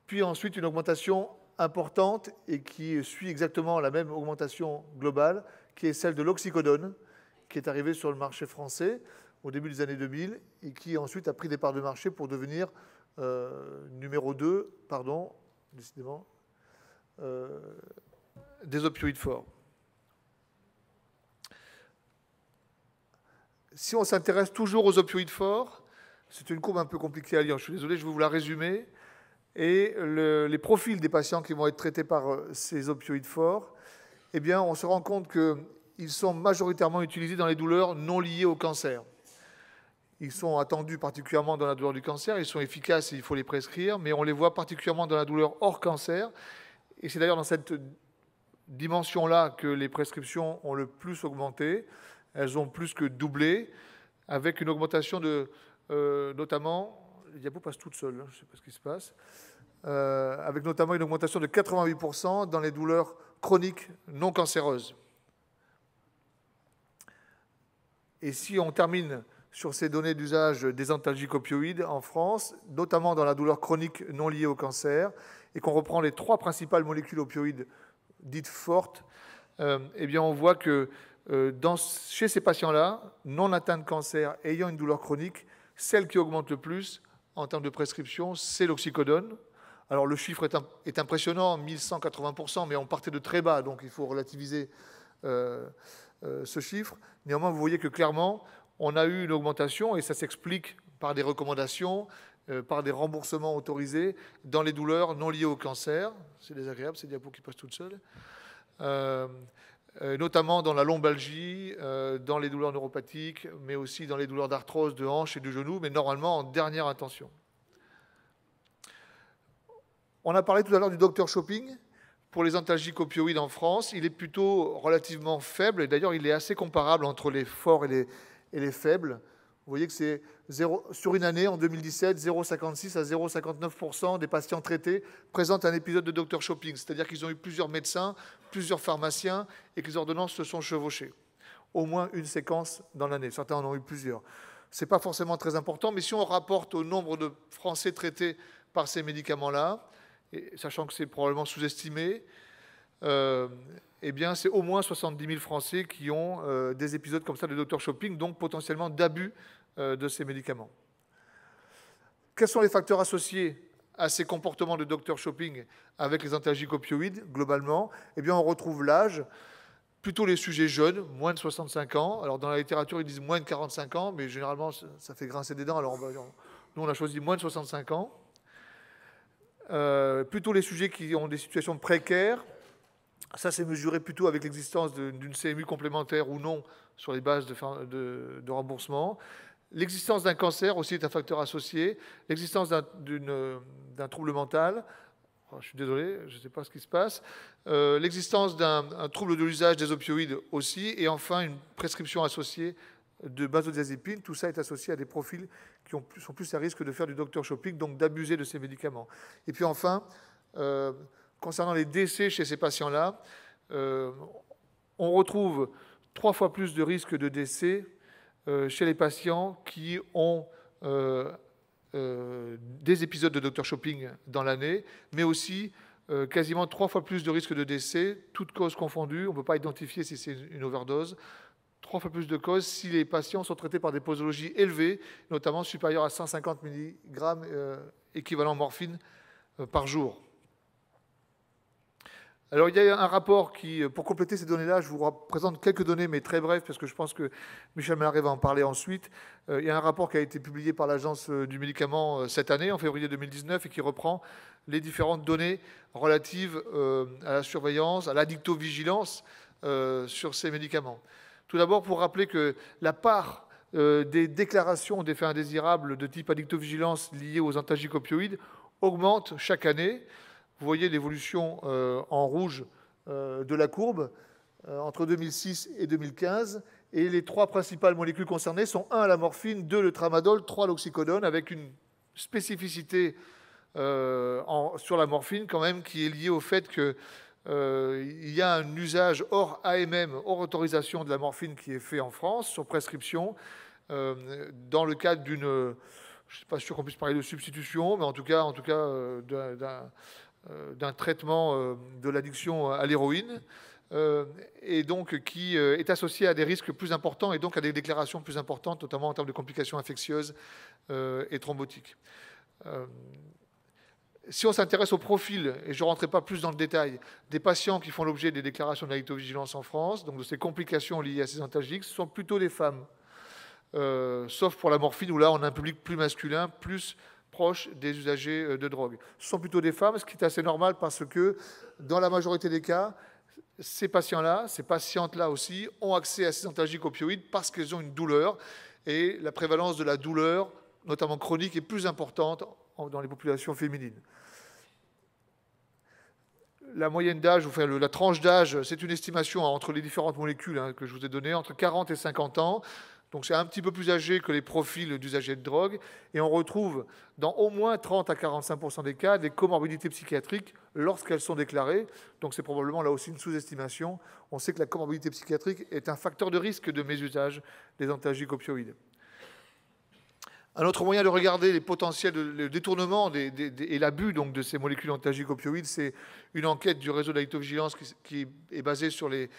puis ensuite une augmentation importante et qui suit exactement la même augmentation globale, qui est celle de l'oxycodone, qui est arrivée sur le marché français au début des années 2000 et qui ensuite a pris des parts de marché pour devenir numéro 2, pardon, décidément, des opioïdes forts. Si on s'intéresse toujours aux opioïdes forts, c'est une courbe un peu compliquée à lire, je suis désolé, je vais vous la résumer. Et les profils des patients qui vont être traités par ces opioïdes forts, eh bien, on se rend compte qu'ils sont majoritairement utilisés dans les douleurs non liées au cancer. Ils sont attendus particulièrement dans la douleur du cancer, ils sont efficaces et il faut les prescrire, mais on les voit particulièrement dans la douleur hors cancer. Et c'est d'ailleurs dans cette dimension-là que les prescriptions ont le plus augmenté. Elles ont plus que doublé, avec une augmentation de, notamment... Les diapos passent toutes seules, je ne sais pas ce qui se passe. Avec notamment une augmentation de 88% dans les douleurs chroniques non cancéreuses. Et si on termine sur ces données d'usage des antalgiques opioïdes en France, notamment dans la douleur chronique non liée au cancer, et qu'on reprend les 3 principales molécules opioïdes dites fortes, eh bien on voit que chez ces patients-là, non atteints de cancer, ayant une douleur chronique, celle qui augmente le plus en termes de prescription, c'est l'oxycodone. Alors le chiffre est impressionnant, 1180%, mais on partait de très bas, donc il faut relativiser ce chiffre. Néanmoins, vous voyez que clairement, on a eu une augmentation, et ça s'explique par des recommandations, par des remboursements autorisés dans les douleurs non liées au cancer. C'est désagréable, ces diapos qui passent toutes seules. Notamment dans la lombalgie, dans les douleurs neuropathiques, mais aussi dans les douleurs d'arthrose de hanche et du genou, mais normalement en dernière intention. On a parlé tout à l'heure du docteur shopping. Pour les antalgiques opioïdes en France, il est plutôt relativement faible, et d'ailleurs il est assez comparable entre les forts et les faibles. Vous voyez que c'est sur une année, en 2017, 0,56 à 0,59% des patients traités présentent un épisode de doctor shopping, c'est-à-dire qu'ils ont eu plusieurs médecins, plusieurs pharmaciens et que les ordonnances se sont chevauchées. Au moins une séquence dans l'année. Certains en ont eu plusieurs. Ce n'est pas forcément très important, mais si on rapporte au nombre de Français traités par ces médicaments-là, sachant que c'est probablement sous-estimé, eh bien, c'est au moins 70 000 Français qui ont des épisodes comme ça de doctor shopping, donc potentiellement d'abus de ces médicaments. Quels sont les facteurs associés à ces comportements de doctor shopping avec les antalgiques opioïdes, globalement? Eh bien, on retrouve l'âge, plutôt les sujets jeunes, moins de 65 ans. Alors, dans la littérature, ils disent moins de 45 ans, mais généralement, ça fait grincer des dents. Alors, nous, on a choisi moins de 65 ans. Plutôt les sujets qui ont des situations précaires. Ça, c'est mesuré plutôt avec l'existence d'une CMU complémentaire ou non sur les bases de remboursement. L'existence d'un cancer aussi est un facteur associé. L'existence d'un trouble mental. Oh, je suis désolé, je ne sais pas ce qui se passe. L'existence d'un trouble de l'usage des opioïdes aussi. Et enfin, une prescription associée de benzodiazépine. Tout ça est associé à des profils qui sont plus à risque de faire du doctor shopping, donc d'abuser de ces médicaments. Et puis enfin, concernant les décès chez ces patients-là, on retrouve 3 fois plus de risques de décès chez les patients qui ont des épisodes de doctor shopping dans l'année, mais aussi quasiment 3 fois plus de risques de décès, toutes causes confondues. On ne peut pas identifier si c'est une overdose. 3 fois plus de causes si les patients sont traités par des posologies élevées, notamment supérieures à 150 mg équivalent morphine par jour. Alors, il y a un rapport qui, pour compléter ces données-là, je vous présente quelques données, mais très brèves, parce que je pense que Michel Malarrey va en parler ensuite. Il y a un rapport qui a été publié par l'Agence du médicament cette année, en février 2019, et qui reprend les différentes données relatives à la surveillance, à l'addictovigilance sur ces médicaments. Tout d'abord, pour rappeler que la part des déclarations d'effets indésirables de type addictovigilance liées aux antalgiques opioïdes augmente chaque année. Vous voyez l'évolution en rouge de la courbe entre 2006 et 2015. Et les 3 principales molécules concernées sont 1, la morphine, 2, le tramadol, 3, l'oxycodone, avec une spécificité sur la morphine quand même qui est liée au fait qu'il y a un usage hors AMM, hors autorisation de la morphine qui est fait en France, sur prescription, dans le cadre d'une... Je ne suis pas sûr qu'on puisse parler de substitution, mais en tout cas d'un traitement de l'addiction à l'héroïne, et donc qui est associé à des risques plus importants et donc à des déclarations plus importantes, notamment en termes de complications infectieuses et thrombotiques. Si on s'intéresse au profil, et je ne rentrerai pas plus dans le détail, des patients qui font l'objet des déclarations d'addictovigilance en France, donc de ces complications liées à ces antalgiques, ce sont plutôt des femmes, sauf pour la morphine, où là on a un public plus masculin, plus proches des usagers de drogue. Ce sont plutôt des femmes, ce qui est assez normal parce que, dans la majorité des cas, ces patients-là, ces patientes-là aussi, ont accès à ces antalgiques opioïdes parce qu'elles ont une douleur. Et la prévalence de la douleur, notamment chronique, est plus importante dans les populations féminines. La moyenne d'âge, enfin la tranche d'âge, c'est une estimation entre les différentes molécules que je vous ai données, entre 40 et 50 ans. Donc c'est un petit peu plus âgé que les profils d'usagers de drogue. Et on retrouve dans au moins 30 à 45% des cas des comorbidités psychiatriques lorsqu'elles sont déclarées. Donc c'est probablement là aussi une sous-estimation. On sait que la comorbidité psychiatrique est un facteur de risque de mésusage des antalgiques opioïdes. Un autre moyen de regarder les potentiels de détournement et l'abus donc, de ces molécules antalgiques opioïdes, c'est une enquête du réseau d'addictovigilance qui est basée sur les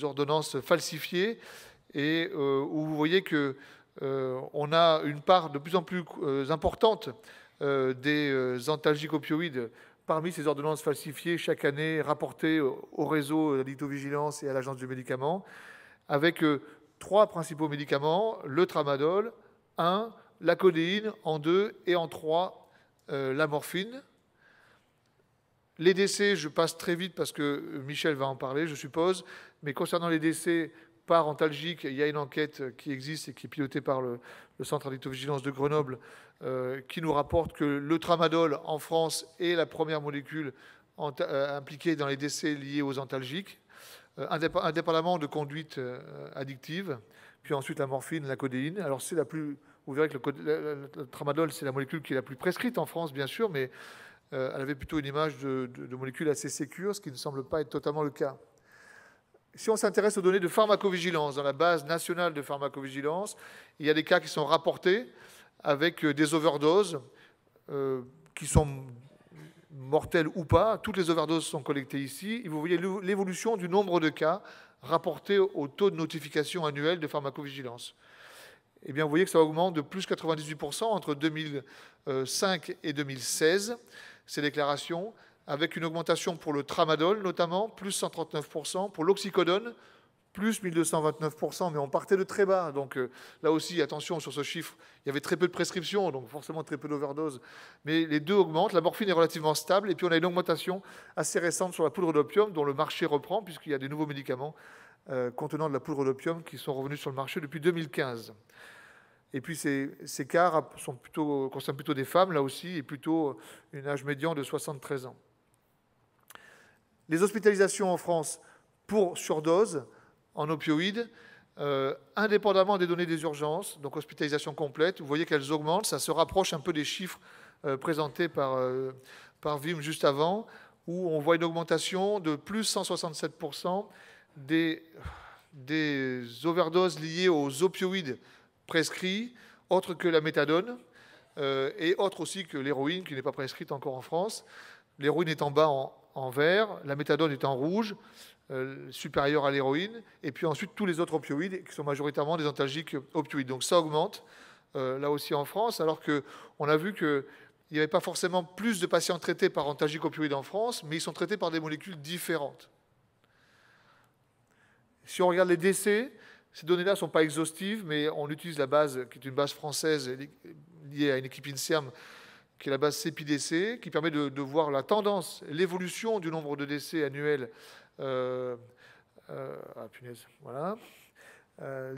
ordonnances falsifiées, et où vous voyez qu'on a une part de plus en plus importante des antalgiques opioïdes parmi ces ordonnances falsifiées chaque année rapportées au réseau d'addictovigilance et à l'Agence du médicament, avec 3 principaux médicaments, le tramadol, 1, la codéine, en 2, et en 3, la morphine. Les décès, je passe très vite parce que Michel va en parler, je suppose, mais concernant les décès par antalgique, il y a une enquête qui existe et qui est pilotée par le Centre d'addictovigilance de Grenoble qui nous rapporte que le tramadol en France est la première molécule impliquée dans les décès liés aux antalgiques. indépendamment de conduite addictive, puis ensuite la morphine, la codéine. Alors c'est la plus, vous verrez que le tramadol, c'est la molécule qui est la plus prescrite en France, bien sûr, mais elle avait plutôt une image de molécule assez sécure, ce qui ne semble pas être totalement le cas. Si on s'intéresse aux données de pharmacovigilance, dans la base nationale de pharmacovigilance, il y a des cas qui sont rapportés avec des overdoses qui sont mortelles ou pas. Toutes les overdoses sont collectées ici. Et vous voyez l'évolution du nombre de cas rapportés au taux de notification annuel de pharmacovigilance. Eh bien, vous voyez que ça augmente de plus 98% entre 2005 et 2016, ces déclarations, avec une augmentation pour le tramadol notamment, plus 139%, pour l'oxycodone, plus 1229%, mais on partait de très bas. Donc là aussi, attention sur ce chiffre, il y avait très peu de prescriptions, donc forcément très peu d'overdoses. Mais les deux augmentent, la morphine est relativement stable, et puis on a une augmentation assez récente sur la poudre d'opium, dont le marché reprend, puisqu'il y a des nouveaux médicaments contenant de la poudre d'opium qui sont revenus sur le marché depuis 2015. Et puis ces cas concernent plutôt des femmes, là aussi, et plutôt un âge médian de 73 ans. Les hospitalisations en France pour surdose en opioïdes, indépendamment des données des urgences, donc hospitalisation complète, vous voyez qu'elles augmentent, ça se rapproche un peu des chiffres présentés par Wim juste avant, où on voit une augmentation de plus 167% des overdoses liées aux opioïdes prescrits, autres que la méthadone, et autres aussi que l'héroïne, qui n'est pas prescrite encore en France. L'héroïne est en bas en vert, la méthadone est en rouge, supérieure à l'héroïne, et puis ensuite tous les autres opioïdes, qui sont majoritairement des antalgiques opioïdes. Donc ça augmente, là aussi en France, alors qu'on a vu qu'il n'y avait pas forcément plus de patients traités par antalgiques opioïdes en France, mais ils sont traités par des molécules différentes. Si on regarde les décès, ces données-là ne sont pas exhaustives, mais on utilise la base, qui est une base française liée à une équipe INSERM, qui est la base CEPI-DC, qui permet de voir la tendance, l'évolution du nombre de décès annuels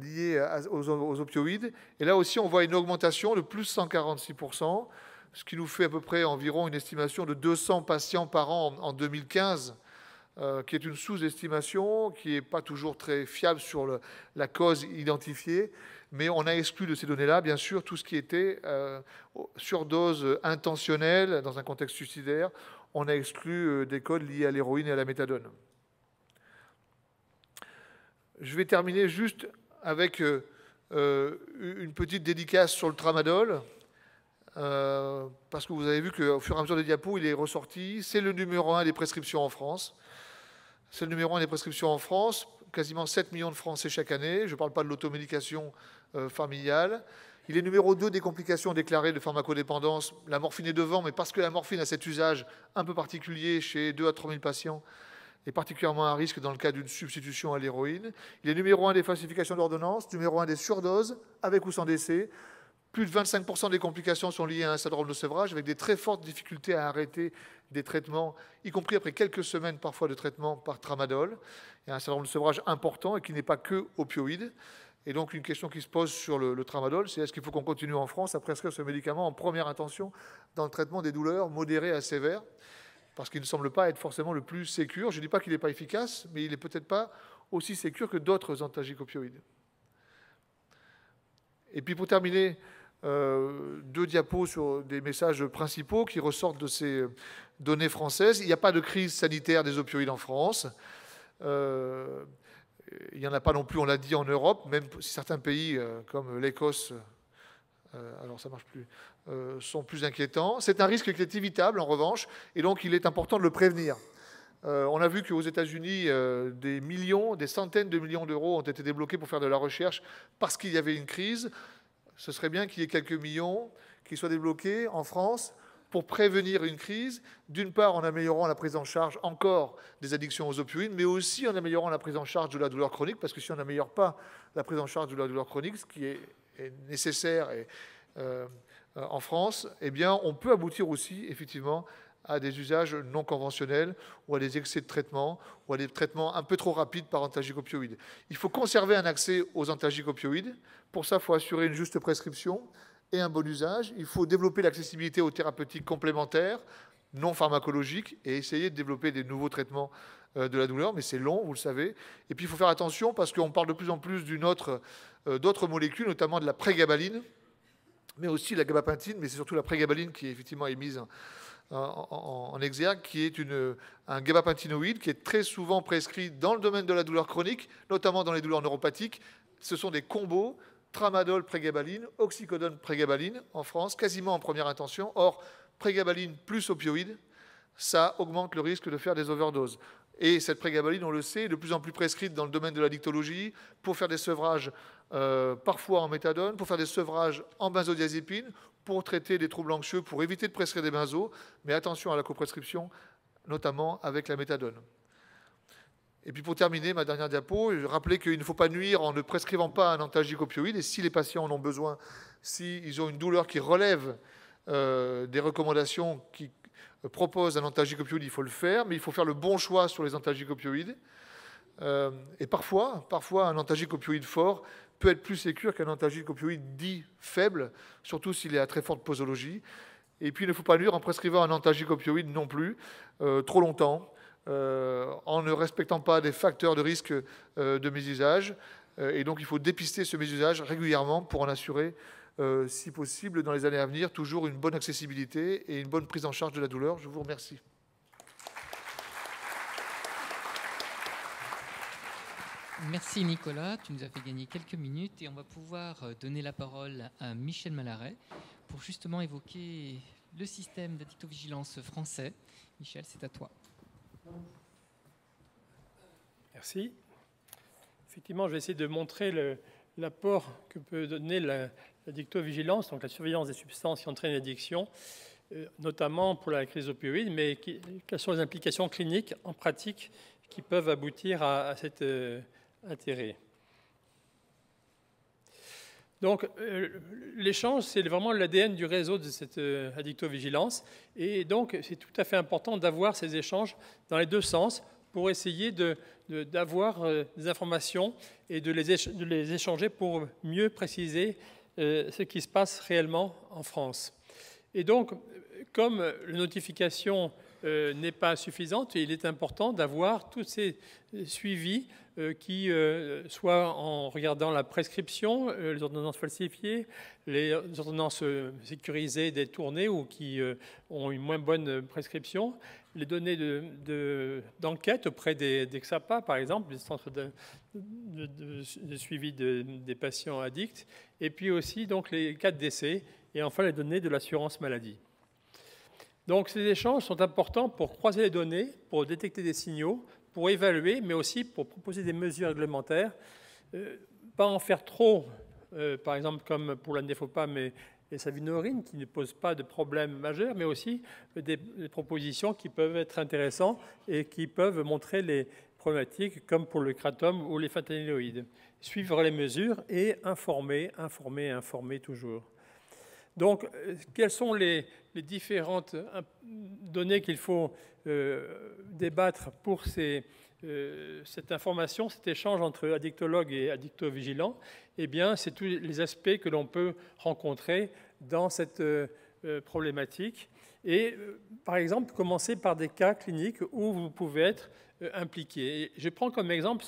liés aux opioïdes. Et là aussi, on voit une augmentation de plus 146%, ce qui nous fait à peu près environ une estimation de 200 patients par an en 2015, qui est une sous-estimation, qui n'est pas toujours très fiable sur la cause identifiée, mais on a exclu de ces données-là, bien sûr, tout ce qui était surdose intentionnelle dans un contexte suicidaire. On a exclu des codes liés à l'héroïne et à la méthadone. Je vais terminer juste avec une petite dédicace sur le tramadol, parce que vous avez vu qu'au fur et à mesure des diapos, il est ressorti. C'est le numéro 1 des prescriptions en France. C'est le numéro 1 des prescriptions en France, quasiment 7 millions de Français chaque année. Je ne parle pas de l'automédication familiale. Il est numéro 2 des complications déclarées de pharmacodépendance. La morphine est devant, mais parce que la morphine a cet usage un peu particulier chez 2 à 3 000 patients, et particulièrement à risque dans le cas d'une substitution à l'héroïne. Il est numéro 1 des falsifications d'ordonnance, numéro 1 des surdoses, avec ou sans décès. Plus de 25% des complications sont liées à un syndrome de sevrage, avec des très fortes difficultés à arrêter des traitements, y compris après quelques semaines parfois de traitement par tramadol. Il y a un syndrome de sevrage important et qui n'est pas que opioïde. Et donc une question qui se pose sur le tramadol, c'est est-ce qu'il faut qu'on continue en France à prescrire ce médicament en première intention dans le traitement des douleurs modérées à sévères, parce qu'il ne semble pas être forcément le plus sécure. Je ne dis pas qu'il n'est pas efficace, mais il n'est peut-être pas aussi sécure que d'autres antalgiques opioïdes. Et puis pour terminer, 2 diapos sur des messages principaux qui ressortent de ces données françaises. Il n'y a pas de crise sanitaire des opioïdes en France. Il n'y en a pas non plus, on l'a dit, en Europe, même si certains pays comme l'Écosse, alors ça ne marche plus, sont plus inquiétants. C'est un risque qui est évitable en revanche, et donc il est important de le prévenir. On a vu qu'aux États-Unis, des centaines de millions d'euros ont été débloqués pour faire de la recherche parce qu'il y avait une crise. Ce serait bien qu'il y ait quelques millions qui soient débloqués en France pour prévenir une crise, d'une part en améliorant la prise en charge encore des addictions aux opioïdes, mais aussi en améliorant la prise en charge de la douleur chronique, parce que si on n'améliore pas la prise en charge de la douleur chronique, ce qui est nécessaire en France, eh bien, on peut aboutir aussi, effectivement, à des usages non conventionnels ou à des excès de traitement ou à des traitements un peu trop rapides par antalgiques opioïdes. Il faut conserver un accès aux antalgiques opioïdes. Pour ça, il faut assurer une juste prescription et un bon usage. Il faut développer l'accessibilité aux thérapeutiques complémentaires, non pharmacologiques, et essayer de développer des nouveaux traitements de la douleur, mais c'est long, vous le savez. Et puis il faut faire attention parce qu'on parle de plus en plus d'autres molécules, notamment de la prégabaline, mais aussi la gabapentine, mais c'est surtout la prégabaline qui effectivement est mise en exergue, qui est un gabapentinoïde qui est très souvent prescrit dans le domaine de la douleur chronique, notamment dans les douleurs neuropathiques. Ce sont des combos tramadol prégabaline, oxycodone prégabaline en France, quasiment en première intention. Or, prégabaline plus opioïde, ça augmente le risque de faire des overdoses. Et cette prégabaline, on le sait, est de plus en plus prescrite dans le domaine de la dictologie pour faire des sevrages parfois en méthadone, pour faire des sevrages en benzodiazépine, pour traiter des troubles anxieux, pour éviter de prescrire des benzos, mais attention à la coprescription, notamment avec la méthadone. Et puis pour terminer, ma dernière diapo, je rappelais qu'il ne faut pas nuire en ne prescrivant pas un antalgique opioïde, et si les patients en ont besoin, s'ils ont une douleur qui relève des recommandations qui proposent un antalgique opioïde, il faut le faire, mais il faut faire le bon choix sur les antalgiques opioïdes. Et parfois, un antalgique opioïde fort peut être plus sécure qu'un antalgique opioïde dit faible, surtout s'il est à très forte posologie. Et puis il ne faut pas nuire en prescrivant un antalgique opioïde non plus, trop longtemps, en ne respectant pas des facteurs de risque de mésusage. Et donc il faut dépister ce mésusage régulièrement pour en assurer, si possible, dans les années à venir, toujours une bonne accessibilité et une bonne prise en charge de la douleur. Je vous remercie. Merci Nicolas, tu nous as fait gagner quelques minutes et on va pouvoir donner la parole à Michel Malaret pour justement évoquer le système d'addictovigilance français. Michel, c'est à toi. Merci. Effectivement, je vais essayer de montrer l'apport que peut donner l'addictovigilance, donc la surveillance des substances qui entraînent l'addiction, notamment pour la crise opioïde, mais quelles sont les implications cliniques en pratique qui peuvent aboutir à cet intérêt. Donc, l'échange, c'est vraiment l'ADN du réseau de cette addictovigilance. Et donc, c'est tout à fait important d'avoir ces échanges dans les deux sens pour essayer d'avoir des informations et de les échanger pour mieux préciser ce qui se passe réellement en France. Et donc, comme la notification n'est pas suffisante, il est important d'avoir tous ces suivis qui, soit en regardant la prescription, les ordonnances falsifiées, les ordonnances sécurisées détournées ou qui ont une moins bonne prescription, les données d'enquête auprès des XAPA, par exemple, des centres de suivi des patients addicts, et puis aussi donc, les cas de décès, et enfin les données de l'assurance maladie. Donc ces échanges sont importants pour croiser les données, pour détecter des signaux, pour évaluer, mais aussi pour proposer des mesures réglementaires. Pas en faire trop, par exemple comme pour la néphopam et savinorine, qui ne posent pas de problème majeur, mais aussi des propositions qui peuvent être intéressantes et qui peuvent montrer les problématiques, comme pour le kratom ou les fentanyloïdes. Suivre les mesures et informer toujours. Donc, quelles sont les différentes données qu'il faut débattre pour cette information, cet échange entre addictologues et addictovigilants? Eh bien, c'est tous les aspects que l'on peut rencontrer dans cette problématique. Et, par exemple, commencer par des cas cliniques où vous pouvez être impliqué. Et je prends comme exemple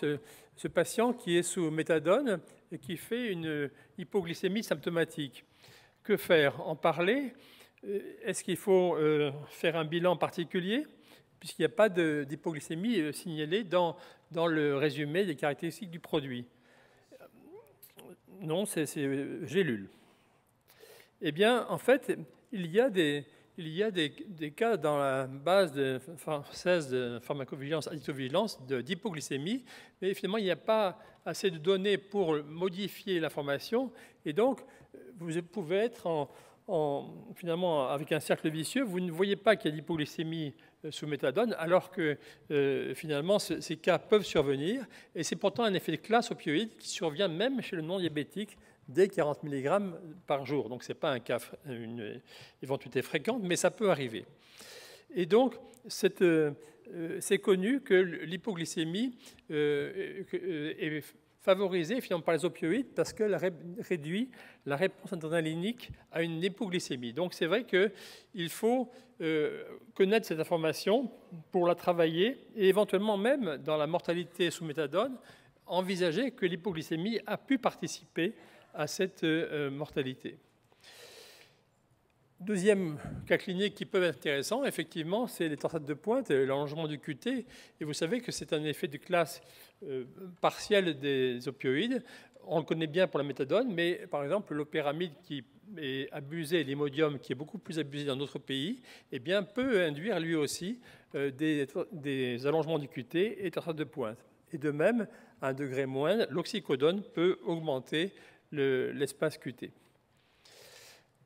ce patient qui est sous méthadone et qui fait une hypoglycémie symptomatique. Que faire? En parler? Est-ce qu'il faut faire un bilan particulier? Puisqu'il n'y a pas d'hypoglycémie signalée dans le résumé des caractéristiques du produit. Non, c'est gélule. Eh bien, en fait, il y a des cas dans la base française de pharmacovigilance, addictovigilance, d'hypoglycémie, mais finalement, il n'y a pas assez de données pour modifier l'information, et donc, vous pouvez être finalement avec un cercle vicieux, vous ne voyez pas qu'il y a d'hypoglycémie sous méthadone, alors que finalement ces cas peuvent survenir, et c'est pourtant un effet de classe opioïde qui survient même chez le non-diabétique dès 40 mg par jour. Donc ce n'est pas un cas, une éventualité fréquente, mais ça peut arriver. Et donc cette c'est connu que l'hypoglycémie est favorisée finalement par les opioïdes parce qu'elle réduit la réponse adrénalinique à une hypoglycémie. Donc c'est vrai qu'il faut connaître cette information pour la travailler et éventuellement même dans la mortalité sous méthadone, envisager que l'hypoglycémie a pu participer à cette mortalité. Deuxième cas clinique qui peut être intéressant, effectivement, c'est les torsades de pointe, l'allongement du QT. Et vous savez que c'est un effet de classe partiel des opioïdes. On le connaît bien pour la méthadone, mais par exemple, l'opéramide qui est abusé, l'imodium qui est beaucoup plus abusé dans d'autres pays, eh bien, peut induire lui aussi des allongements du QT et torsades de pointe. Et de même, à un degré moindre, l'oxycodone peut augmenter l'espace QT.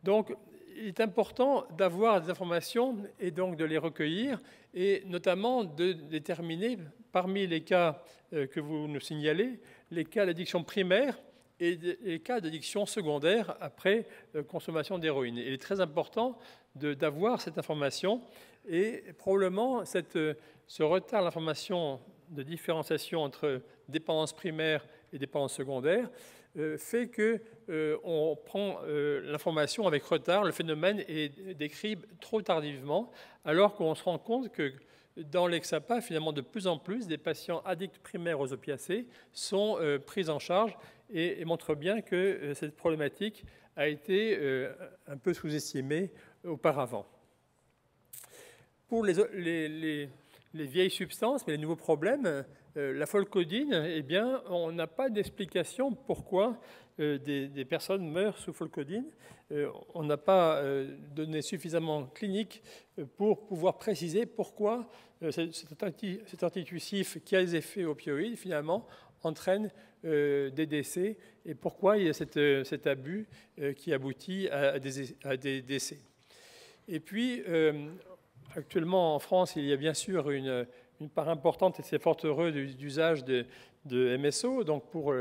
Donc, il est important d'avoir des informations et donc de les recueillir et notamment de déterminer parmi les cas que vous nous signalez, les cas d'addiction primaire et les cas d'addiction secondaire après consommation d'héroïne. Il est très important d'avoir cette information et probablement ce retard d'information de différenciation entre dépendance primaire et dépendance secondaire fait qu'on prend l'information avec retard, le phénomène est décrit trop tardivement, alors qu'on se rend compte que dans l'Exapa, finalement, de plus en plus, des patients addicts primaires aux opiacés sont pris en charge et montrent bien que cette problématique a été un peu sous-estimée auparavant. Pour les vieilles substances, mais les nouveaux problèmes, la folcodine, eh bien, on n'a pas d'explication pourquoi des personnes meurent sous folcodine. On n'a pas donné suffisamment clinique pour pouvoir préciser pourquoi cet antitussif qui a des effets opioïdes, finalement, entraîne des décès et pourquoi il y a cet abus qui aboutit à des décès. Et puis, actuellement, en France, il y a bien sûr une part importante, et c'est fort heureux, d'usage de MSO. Donc, pour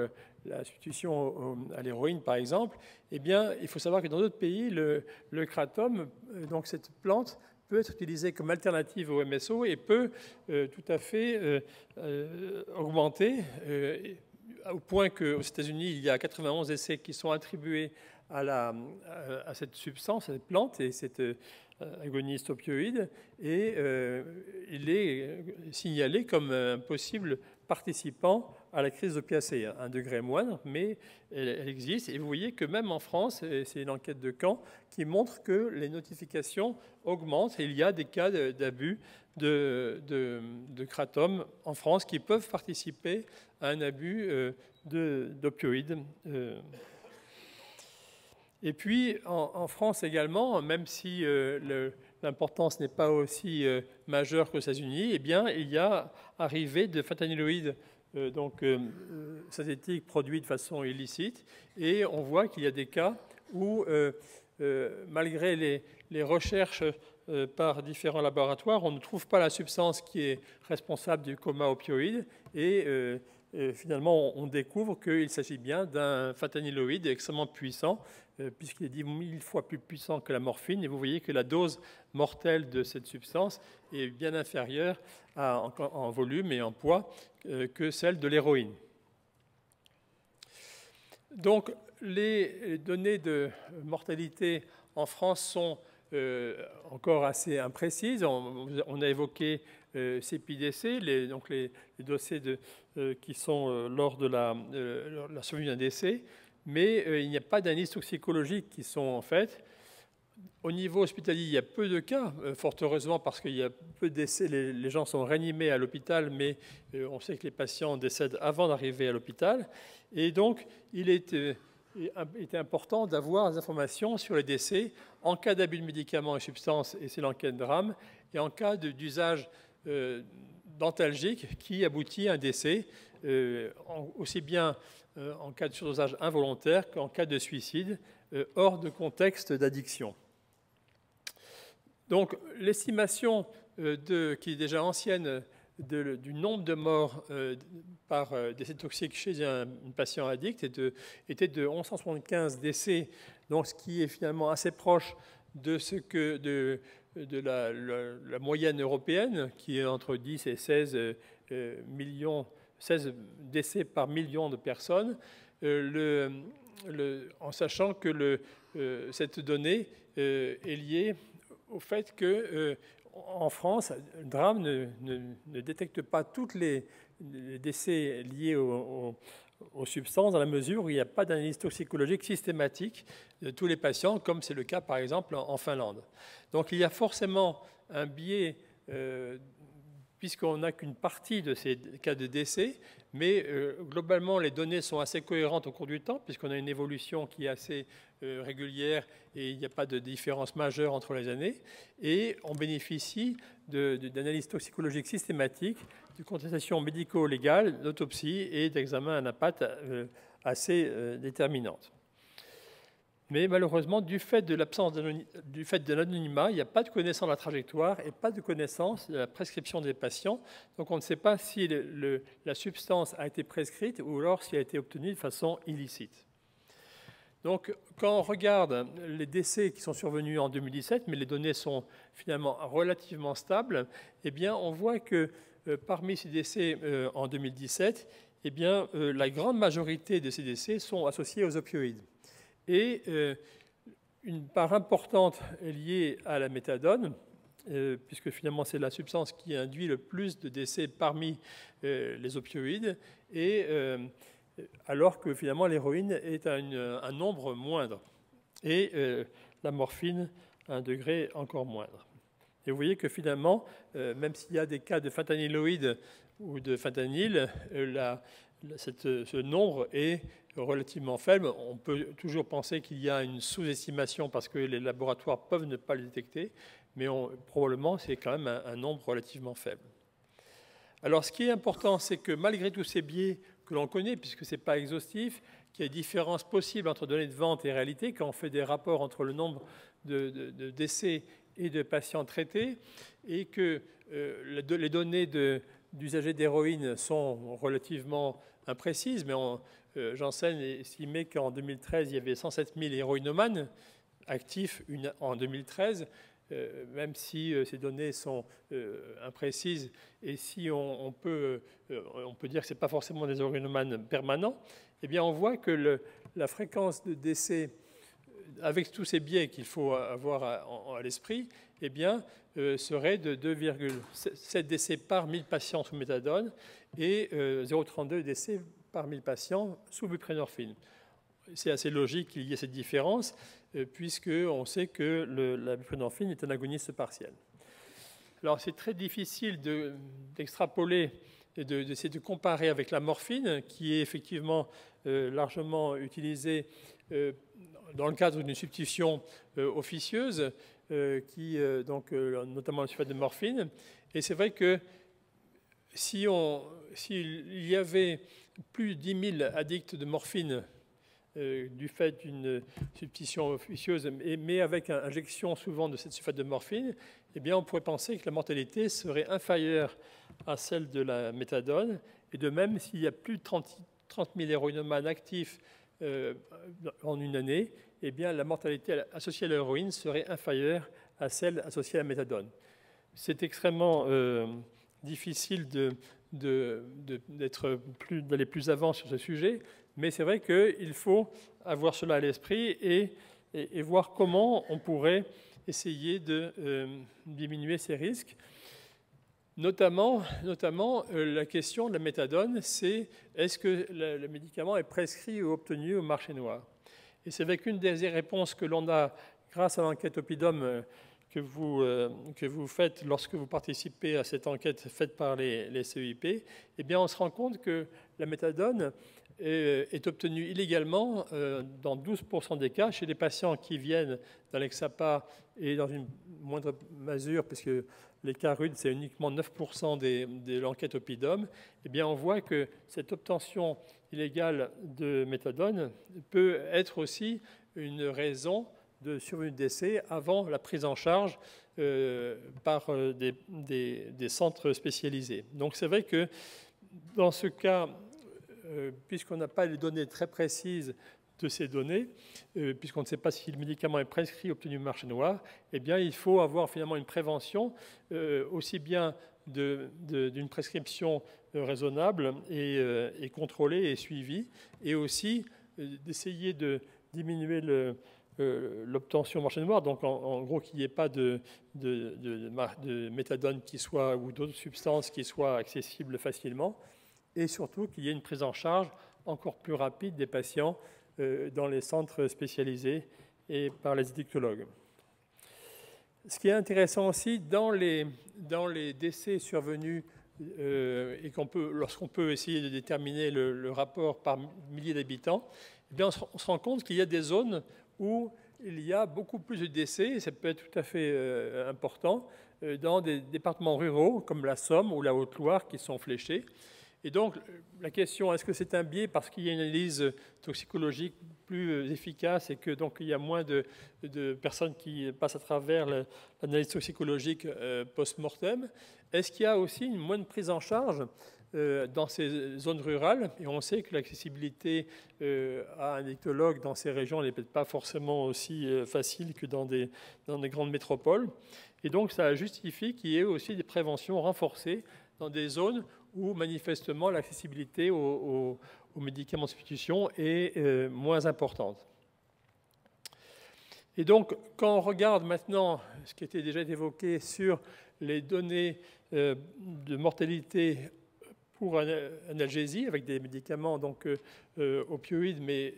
la substitution à l'héroïne, par exemple, eh bien, il faut savoir que dans d'autres pays, le kratom, donc cette plante, peut être utilisée comme alternative au MSO et peut tout à fait augmenter, au point qu'aux États-Unis, il y a 91 essais qui sont attribués à cette substance, à cette plante et cette agoniste opioïde, et il est signalé comme un possible participant à la crise opiacée, à un degré moindre, mais elle existe. Et vous voyez que même en France, c'est une enquête de Caen qui montre que les notifications augmentent et il y a des cas d'abus de kratom en France qui peuvent participer à un abus d'opioïdes. Et puis, en France également, même si l'importance n'est pas aussi majeure qu'aux États-Unis, eh bien, il y a arrivé de fentanyloïdes synthétiques produits de façon illicite. Et on voit qu'il y a des cas où, malgré les recherches par différents laboratoires, on ne trouve pas la substance qui est responsable du coma opioïde. Et finalement, on découvre qu'il s'agit bien d'un fentanyloïde extrêmement puissant, puisqu'il est 10 000 fois plus puissant que la morphine. Et vous voyez que la dose mortelle de cette substance est bien inférieure en volume et en poids que celle de l'héroïne. Donc, les données de mortalité en France sont encore assez imprécises. On a évoqué CPDC, les dossiers qui sont lors de la survenue d'un décès, mais il n'y a pas d'analyses toxicologiques qui sont faites. Au niveau hospitalier, il y a peu de cas, fort heureusement, parce qu'il y a peu de décès. Les gens sont réanimés à l'hôpital, mais on sait que les patients décèdent avant d'arriver à l'hôpital. Et donc, il était important d'avoir des informations sur les décès en cas d'abus de médicaments et substances, et c'est l'enquête DRAM, et en cas d'usage dentalgique qui aboutit à un décès, aussi bien en cas de surdosage involontaire qu'en cas de suicide, hors de contexte d'addiction. Donc, l'estimation qui est déjà ancienne du nombre de morts par décès toxiques chez un patient addict était de 1175 décès, donc ce qui est finalement assez proche de ce que la moyenne européenne, qui est entre 10 et 16 décès par million de personnes, en sachant que cette donnée est liée au fait que en France, le drame ne détecte pas tous les décès liés aux substances, dans la mesure où il n'y a pas d'analyse toxicologique systématique de tous les patients, comme c'est le cas par exemple en Finlande. Donc il y a forcément un biais, puisqu'on n'a qu'une partie de ces cas de décès, mais globalement les données sont assez cohérentes au cours du temps, puisqu'on a une évolution qui est assez régulière et il n'y a pas de différence majeure entre les années, et on bénéficie d'analyses toxicologiques systématiques, de contestations médico-légales, d'autopsie et d'examens à impact assez déterminantes. Mais malheureusement, du fait de l'absence de l'anonymat, il n'y a pas de connaissance de la trajectoire et pas de connaissance de la prescription des patients. Donc on ne sait pas si la substance a été prescrite ou alors si elle a été obtenue de façon illicite. Donc quand on regarde les décès qui sont survenus en 2017, mais les données sont finalement relativement stables, eh bien on voit que parmi ces décès en 2017, eh bien, la grande majorité de ces décès sont associés aux opioïdes. Et une part importante est liée à la méthadone, puisque finalement c'est la substance qui induit le plus de décès parmi les opioïdes, et alors que finalement l'héroïne est à un nombre moindre, et la morphine à un degré encore moindre. Et vous voyez que finalement, même s'il y a des cas de fentanyloïdes ou de fentanyl, ce nombre est relativement faible. On peut toujours penser qu'il y a une sous-estimation parce que les laboratoires peuvent ne pas le détecter, mais probablement c'est quand même un nombre relativement faible. Alors ce qui est important, c'est que malgré tous ces biais que l'on connaît, puisque ce n'est pas exhaustif, qu'il y a des différences possibles entre données de vente et réalité, quand on fait des rapports entre le nombre de décès et de patients traités, et que les données d'usagers d'héroïne sont relativement imprécises, mais Janssen estimait qu'en 2013, il y avait 107 000 héroïnomanes actifs en 2013, même si ces données sont imprécises, et si on peut dire que ce n'est pas forcément des héroïnomanes permanents, eh bien on voit que la fréquence de décès, avec tous ces biais qu'il faut avoir à l'esprit, eh bien, serait de 2,7 décès par 1000 patients sous méthadone et 0,32 décès par 1000 patients sous buprenorphine. C'est assez logique qu'il y ait cette différence, puisqu'on sait que la buprenorphine est un agoniste partiel. Alors, c'est très difficile d'extrapoler et d'essayer de comparer avec la morphine, qui est effectivement largement utilisée dans le cadre d'une substitution officieuse, notamment le sulfate de morphine. Et c'est vrai que s'il y avait plus de 10 000 addicts de morphine du fait d'une substitution officieuse, mais avec une injection souvent de cette sulfate de morphine, eh bien on pourrait penser que la mortalité serait inférieure à celle de la méthadone. Et de même, s'il y a plus de 30 000 héroïnomanes actifs en une année, eh bien, la mortalité associée à l'héroïne serait inférieure à celle associée à la méthadone. C'est extrêmement difficile d'aller plus avant sur ce sujet, mais c'est vrai qu'il faut avoir cela à l'esprit et voir comment on pourrait essayer de diminuer ces risques. Notamment la question de la méthadone, c'est est-ce que le médicament est prescrit ou obtenu au marché noir? Et c'est avec une des réponses que l'on a grâce à l'enquête Oppidum que vous faites lorsque vous participez à cette enquête faite par les CEIP, eh bien on se rend compte que la méthadone est obtenue illégalement dans 12% des cas chez des patients qui viennent d'Alexapa et dans une moindre mesure, puisque les cas rudes, c'est uniquement 9% de l'enquête Oppidum, eh bien on voit que cette obtention illégale de méthadone peut être aussi une raison de survenue de décès avant la prise en charge par des centres spécialisés. Donc c'est vrai que dans ce cas, puisqu'on n'a pas les données très précises de ces données, puisqu'on ne sait pas si le médicament est prescrit ou obtenu au marché noir, eh bien, il faut avoir finalement une prévention aussi bien d'une prescription raisonnable et contrôlée et suivie, et aussi d'essayer de diminuer l'obtention au marché noir, donc en gros qu'il n'y ait pas de méthadone ou d'autres substances qui soient accessibles facilement, et surtout qu'il y ait une prise en charge encore plus rapide des patients dans les centres spécialisés et par les addictologues. Ce qui est intéressant aussi, dans les décès survenus, et lorsqu'on peut essayer de déterminer le rapport par millier d'habitants, eh bien on se rend compte qu'il y a des zones où il y a beaucoup plus de décès, et ça peut être tout à fait important, dans des départements ruraux comme la Somme ou la Haute-Loire qui sont fléchés. Et donc, la question, est-ce que c'est un biais parce qu'il y a une analyse toxicologique plus efficace et que donc il y a moins de personnes qui passent à travers l'analyse toxicologique post-mortem? Est-ce qu'il y a aussi une moindre prise en charge dans ces zones rurales? Et on sait que l'accessibilité à un addictologue dans ces régions n'est peut-être pas forcément aussi facile que dans des grandes métropoles. Et donc, ça justifie qu'il y ait aussi des préventions renforcées dans des zones où manifestement l'accessibilité aux médicaments de substitution est moins importante. Et donc, quand on regarde maintenant ce qui était déjà évoqué sur les données de mortalité pour analgésie avec des médicaments donc opioïdes, mais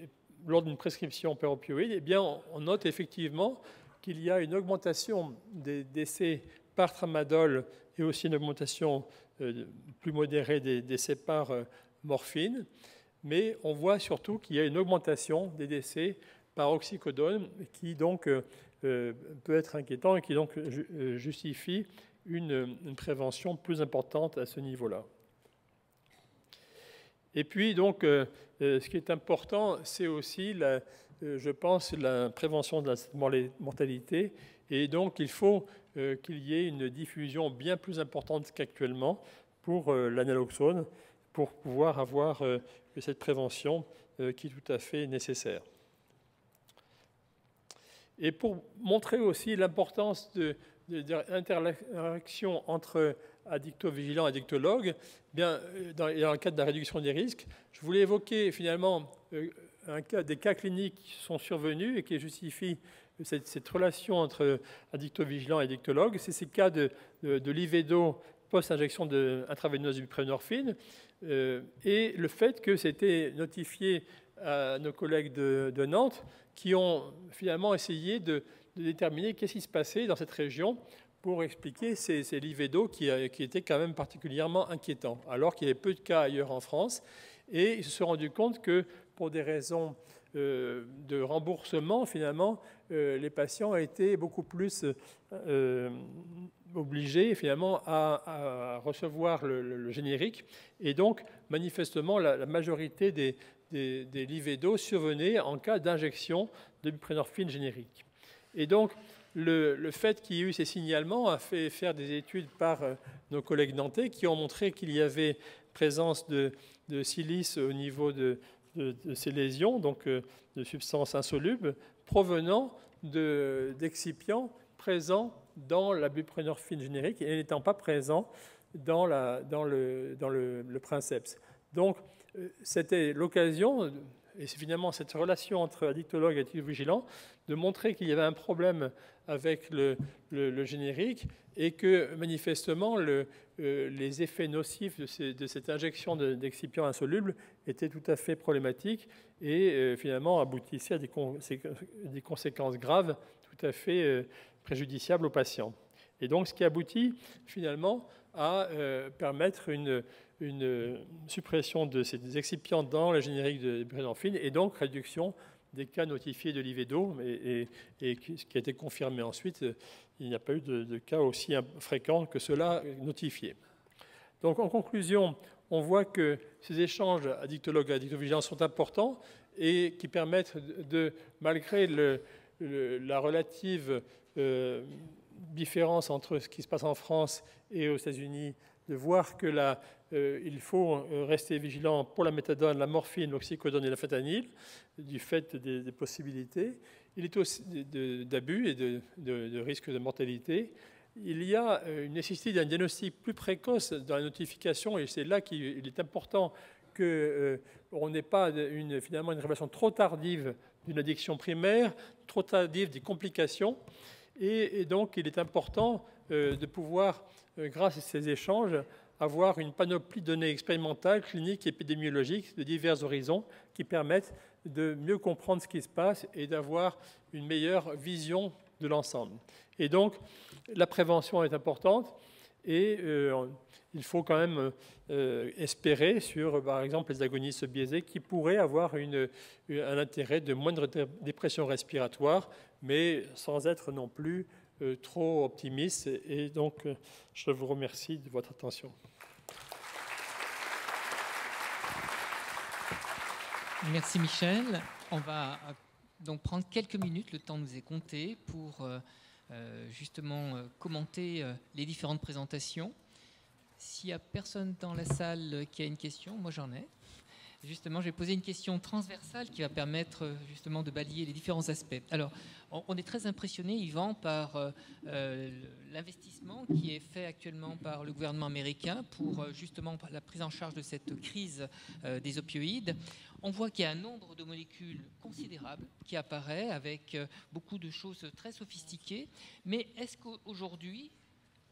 lors d'une prescription par opioïde, eh bien, on note effectivement qu'il y a une augmentation des décès par tramadol et aussi une augmentation plus modérée des décès par morphine. Mais on voit surtout qu'il y a une augmentation des décès par oxycodone qui donc peut être inquiétant et qui donc justifie une prévention plus importante à ce niveau-là. Et puis donc, ce qui est important, c'est aussi, je pense, la prévention de la mortalité. Et donc, il faut qu'il y ait une diffusion bien plus importante qu'actuellement pour l'analoxone, pour pouvoir avoir cette prévention qui est tout à fait nécessaire. Et pour montrer aussi l'importance de l'interaction entre addictovigilants et addictologues, bien, dans le cadre de la réduction des risques, je voulais évoquer finalement des cas cliniques qui sont survenus et qui justifient cette relation entre addictovigilants et addictologues. C'est ces cas de livedo post-injection intraveineuse de buprenorphine et le fait que c'était notifié à nos collègues de Nantes qui ont finalement essayé de déterminer qu'est-ce qui se passait dans cette région pour expliquer ces livedo qui étaient quand même particulièrement inquiétants, alors qu'il y avait peu de cas ailleurs en France. Et ils se sont rendus compte que pour des raisons de remboursement, finalement, les patients étaient beaucoup plus obligés finalement à recevoir le générique. Et donc, manifestement, la majorité des livedo survenaient en cas d'injection de buprenorphine générique. Et donc, le fait qu'il y ait eu ces signalements a fait faire des études par nos collègues nantais qui ont montré qu'il y avait présence de silice au niveau de ces lésions, donc de substances insolubles, provenant d'excipients présents dans la buprenorphine générique et n'étant pas présents dans le princeps. Donc, c'était l'occasion, et c'est finalement cette relation entre addictologue et addictovigilant, de montrer qu'il y avait un problème avec le générique et que manifestement les effets nocifs de cette injection d'excipients insolubles étaient tout à fait problématiques et finalement aboutissaient à des conséquences graves tout à fait préjudiciables aux patients. Et donc ce qui aboutit finalement à permettre une suppression de ces excipients dans le générique de buprenorphine et donc réduction des cas notifiés de livedo, et ce qui a été confirmé ensuite, il n'y a pas eu de cas aussi fréquents que cela notifiés. Donc en conclusion, on voit que ces échanges addictologues et addictovigilants sont importants et qui permettent malgré la relative différence entre ce qui se passe en France et aux États-Unis de voir que il faut rester vigilant pour la méthadone, la morphine, l'oxycodone et la fentanyl, du fait des possibilités. Il est aussi d'abus et de risque de mortalité. Il y a une nécessité d'un diagnostic plus précoce dans la notification, et c'est là qu'il est important qu'on n'ait pas finalement une révélation trop tardive d'une addiction primaire, trop tardive des complications. Et donc, il est important de pouvoir, grâce à ces échanges, avoir une panoplie de données expérimentales, cliniques, épidémiologiques de divers horizons qui permettent de mieux comprendre ce qui se passe et d'avoir une meilleure vision de l'ensemble. Et donc, la prévention est importante et il faut quand même espérer sur, par exemple, les agonistes biaisés qui pourraient avoir un intérêt de moindre dépression respiratoire, mais sans être non plus trop optimiste. Et donc, je vous remercie de votre attention. Merci Michel. On va donc prendre quelques minutes, le temps nous est compté, pour justement commenter les différentes présentations. S'il n'y a personne dans la salle qui a une question, moi j'en ai. Justement, je vais poser une question transversale qui va permettre justement de balayer les différents aspects. Alors, on est très impressionné, Yvan, par l'investissement qui est fait actuellement par le gouvernement américain pour justement la prise en charge de cette crise des opioïdes. On voit qu'il y a un nombre de molécules considérable qui apparaît avec beaucoup de choses très sophistiquées. Mais est-ce qu'aujourd'hui,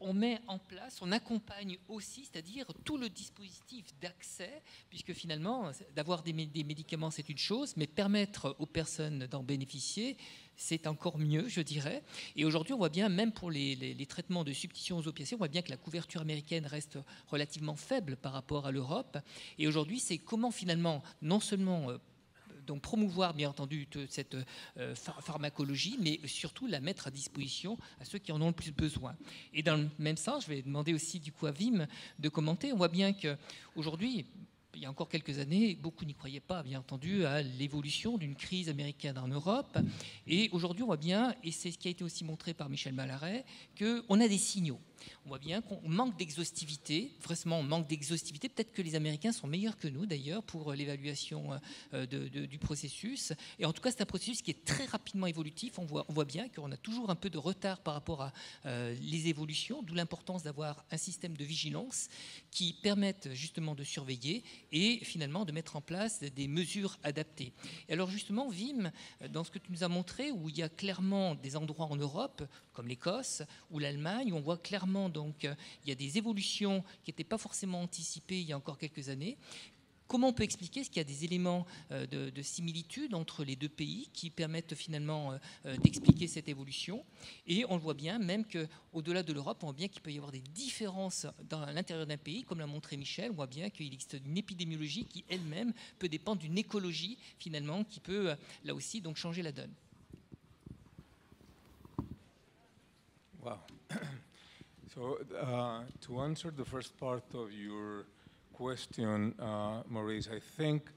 on met en place, on accompagne aussi, c'est-à-dire tout le dispositif d'accès, puisque finalement, d'avoir des médicaments, c'est une chose, mais permettre aux personnes d'en bénéficier, c'est encore mieux, je dirais. Et aujourd'hui, on voit bien, même pour les traitements de substitution aux opiacés, on voit bien que la couverture américaine reste relativement faible par rapport à l'Europe. Et aujourd'hui, c'est comment finalement, non seulement donc promouvoir bien entendu cette pharmacologie, mais surtout la mettre à disposition à ceux qui en ont le plus besoin. Et dans le même sens, je vais demander aussi du coup à Wim de commenter. On voit bien qu'aujourd'hui, il y a encore quelques années, beaucoup n'y croyaient pas, bien entendu, à l'évolution d'une crise américaine en Europe. Et aujourd'hui, on voit bien, et c'est ce qui a été aussi montré par Michel Malaret, qu'on a des signaux. On voit bien qu'on manque d'exhaustivité, vraiment on manque d'exhaustivité. Peut-être que les Américains sont meilleurs que nous, d'ailleurs, pour l'évaluation du processus. Et en tout cas, c'est un processus qui est très rapidement évolutif. On voit bien qu'on a toujours un peu de retard par rapport à les évolutions, d'où l'importance d'avoir un système de vigilance qui permette justement de surveiller et finalement de mettre en place des mesures adaptées. Et alors justement, Wim, dans ce que tu nous as montré, où il y a clairement des endroits en Europe, comme l'Écosse ou l'Allemagne, où on voit clairement donc il y a des évolutions qui n'étaient pas forcément anticipées il y a encore quelques années. Comment on peut expliquer? Est-ce qu'il y a des éléments de similitude entre les deux pays qui permettent finalement d'expliquer cette évolution? Et on le voit bien, même qu'au-delà de l'Europe, on voit bien qu'il peut y avoir des différences dans l'intérieur d'un pays, comme l'a montré Michel. On voit bien qu'il existe une épidémiologie qui elle-même peut dépendre d'une écologie finalement qui peut là aussi donc changer la donne. Wow. So to answer the first part of your question, Maurice, I think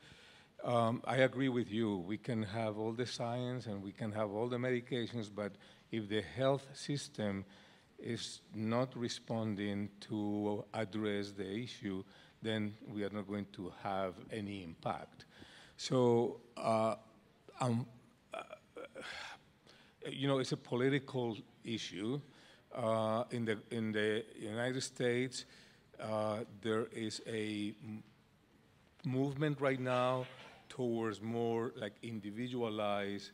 I agree with you. We can have all the science and we can have all the medications, but if the health system is not responding to address the issue, then we are not going to have any impact. So, you know, it's a political issue. In the United States, there is a movement right now towards more like individualized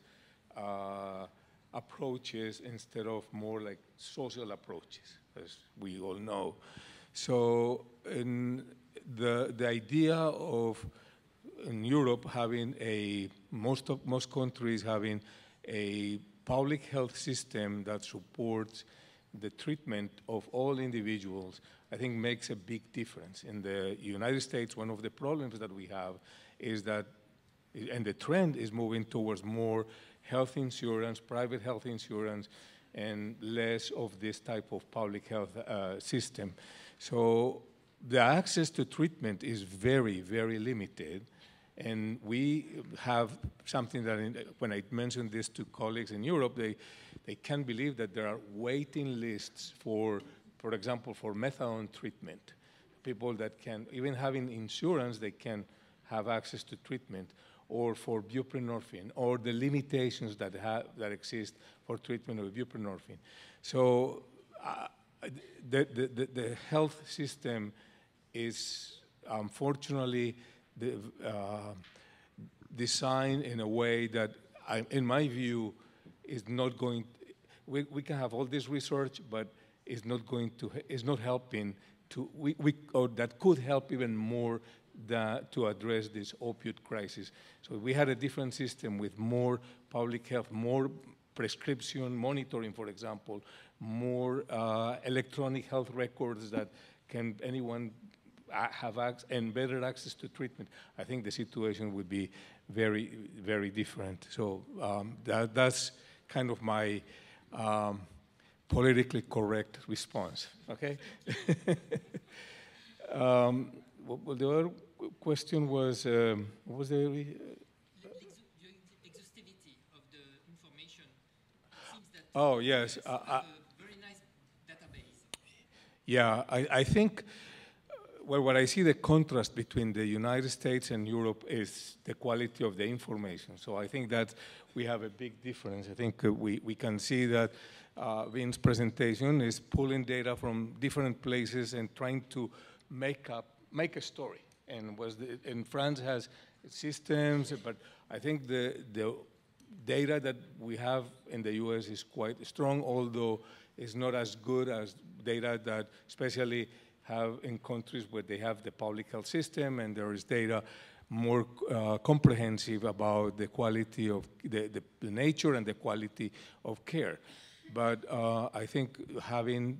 approaches instead of more like social approaches, as we all know. So the idea of in Europe having most countries having a public health system that supports the treatment of all individuals, I think makes a big difference. In the United States, one of the problems that we have is that, and the trend is moving towards more health insurance, private health insurance, and less of this type of public health system. So the access to treatment is very, very limited. And we have something that, when I mentioned this to colleagues in Europe, they can't believe that there are waiting lists for example, for methadone treatment. people that can, even having insurance, they can have access to treatment, or for buprenorphine, or the limitations that exist for treatment of buprenorphine. So the health system is unfortunately designed in a way that, in my view, is not going. We can have all this research, but it's not going to. It's not helping to. Or that could help even more to address this opioid crisis. So we had a different system with more public health, more prescription monitoring, for example, more electronic health records that can anyone have access, and better access to treatment. I think the situation would be very, very different. So that's kind of my politically correct response, okay? Well, the other question was, what was the... exhaustivity of the information. Seems that oh, yes. a very nice database. Yeah, I think, well, what I see the contrast between the United States and Europe is the quality of the information. So I think that we have a big difference. I think we can see that Vince's presentation is pulling data from different places and trying to make a story. And France has systems, but I think the data that we have in the US is quite strong, although it's not as good as data that especially have in countries where they have the public health system and there is data more comprehensive about the quality of the nature and the quality of care. But I think having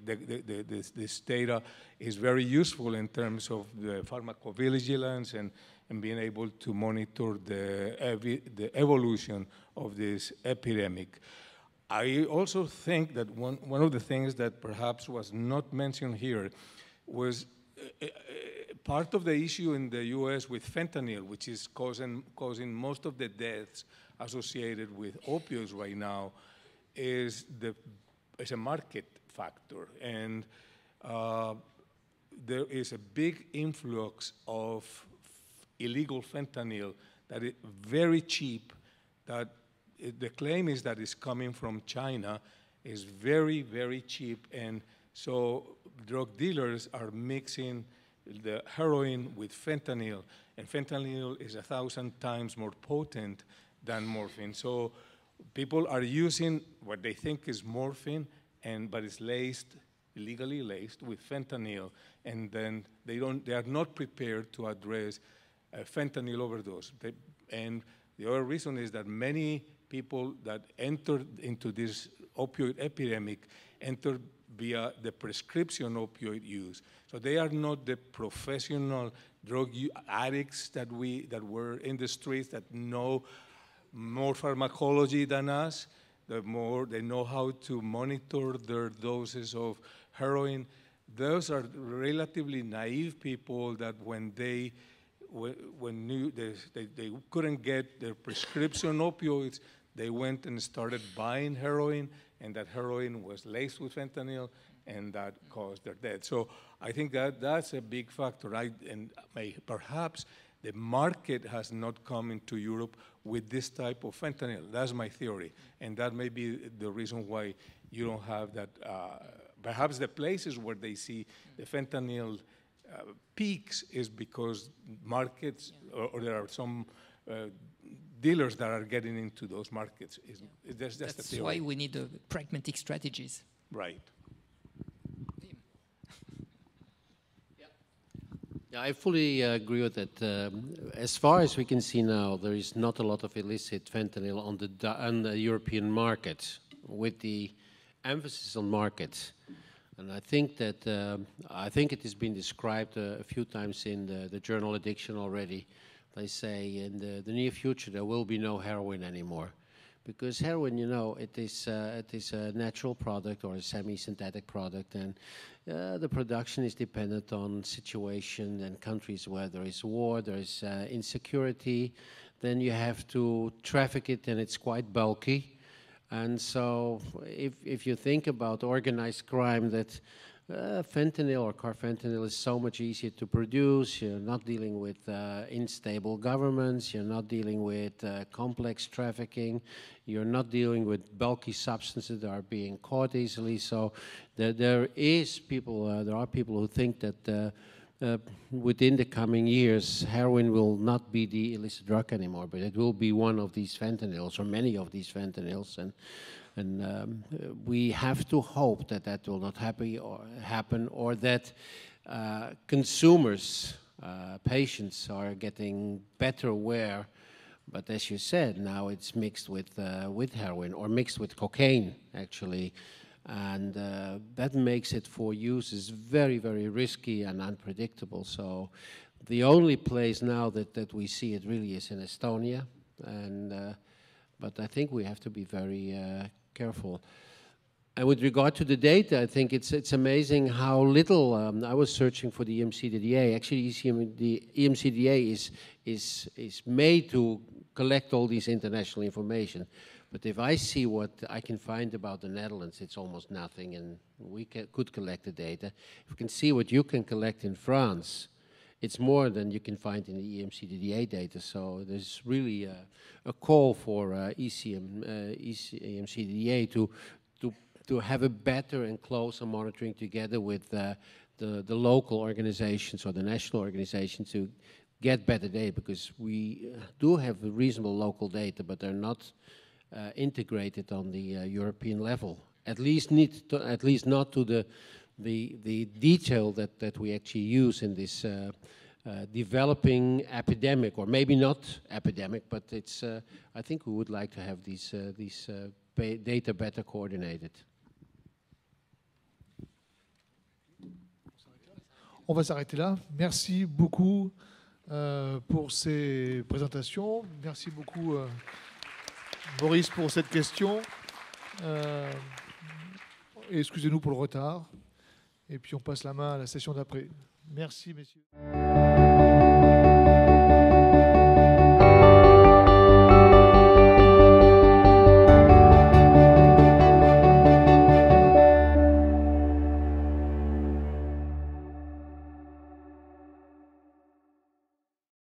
this data is very useful in terms of the pharmacovigilance and being able to monitor the evolution of this epidemic. I also think that one of the things that perhaps was not mentioned here was part of the issue in the US with fentanyl, which is causing most of the deaths associated with opioids right now, is a market factor. And there is a big influx of illegal fentanyl that is very cheap, that the claim is that it's coming from China, is very, very cheap. And so drug dealers are mixing the heroin with fentanyl, and fentanyl is 1,000 times more potent than morphine. So people are using what they think is morphine, but it's illegally laced with fentanyl, and then they are not prepared to address a fentanyl overdose. And the other reason is that many people that entered into this opioid epidemic entered via the prescription opioid use. So they are not the professional drug addicts that were in the streets that know more pharmacology than us. They know how to monitor their doses of heroin. Those are relatively naive people that when they couldn't get their prescription opioids, they went and started buying heroin, and that heroin was laced with fentanyl, and that caused their death. So I think that's a big factor. Perhaps the market has not come into Europe with this type of fentanyl. That's my theory, and that may be the reason why you don't have that. Perhaps the places where they see the fentanyl peaks is because markets, or there are some dealers that are getting into those markets. That's why we need pragmatic strategies. Right. Yeah, I fully agree with that. As far as we can see now, there is not a lot of illicit fentanyl on the European market, with the emphasis on markets. And I think that it has been described a few times in the journal Addiction already. They say in the near future there will be no heroin anymore, because heroin, you know, it is a natural product or a semi-synthetic product, and the production is dependent on situation and countries where there is war, there is insecurity. Then you have to traffic it, and it's quite bulky. And so if you think about organized crime that fentanyl or carfentanil is so much easier to produce. You're not dealing with unstable governments. You're not dealing with complex trafficking. You're not dealing with bulky substances that are being caught easily. So there are people who think that within the coming years, heroin will not be the illicit drug anymore, but it will be one of these fentanyls or many of these fentanyls. And we have to hope that that will not happen, or that consumers, patients are getting better aware. But as you said, now it's mixed with heroin or mixed with cocaine, actually. And that makes it for users very, very risky and unpredictable. So the only place now that we see it really is in Estonia. And but I think we have to be very careful. And with regard to the data, I think it's amazing how little. I was searching for the EMCDDA. Actually, the EMCDDA is made to collect all this international information. But if I see what I can find about the Netherlands, it's almost nothing, and we could collect the data. If you can see what you can collect in France, it's more than you can find in the EMCDDA data. So there's really a call for EMCDDA to have a better and closer monitoring together with the local organizations or the national organizations to get better data, because we do have reasonable local data, but they're not integrated on the European level. At least not to the detail that we actually use in this developing epidemic, or maybe not epidemic, but it's. I think we would like to have these data better coordinated. On va s'arrêter là. Merci beaucoup pour ces présentations. Merci beaucoup, Boris, pour cette question. Et excusez-nous pour le retard. Et puis on passe la main à la session d'après. Merci, messieurs.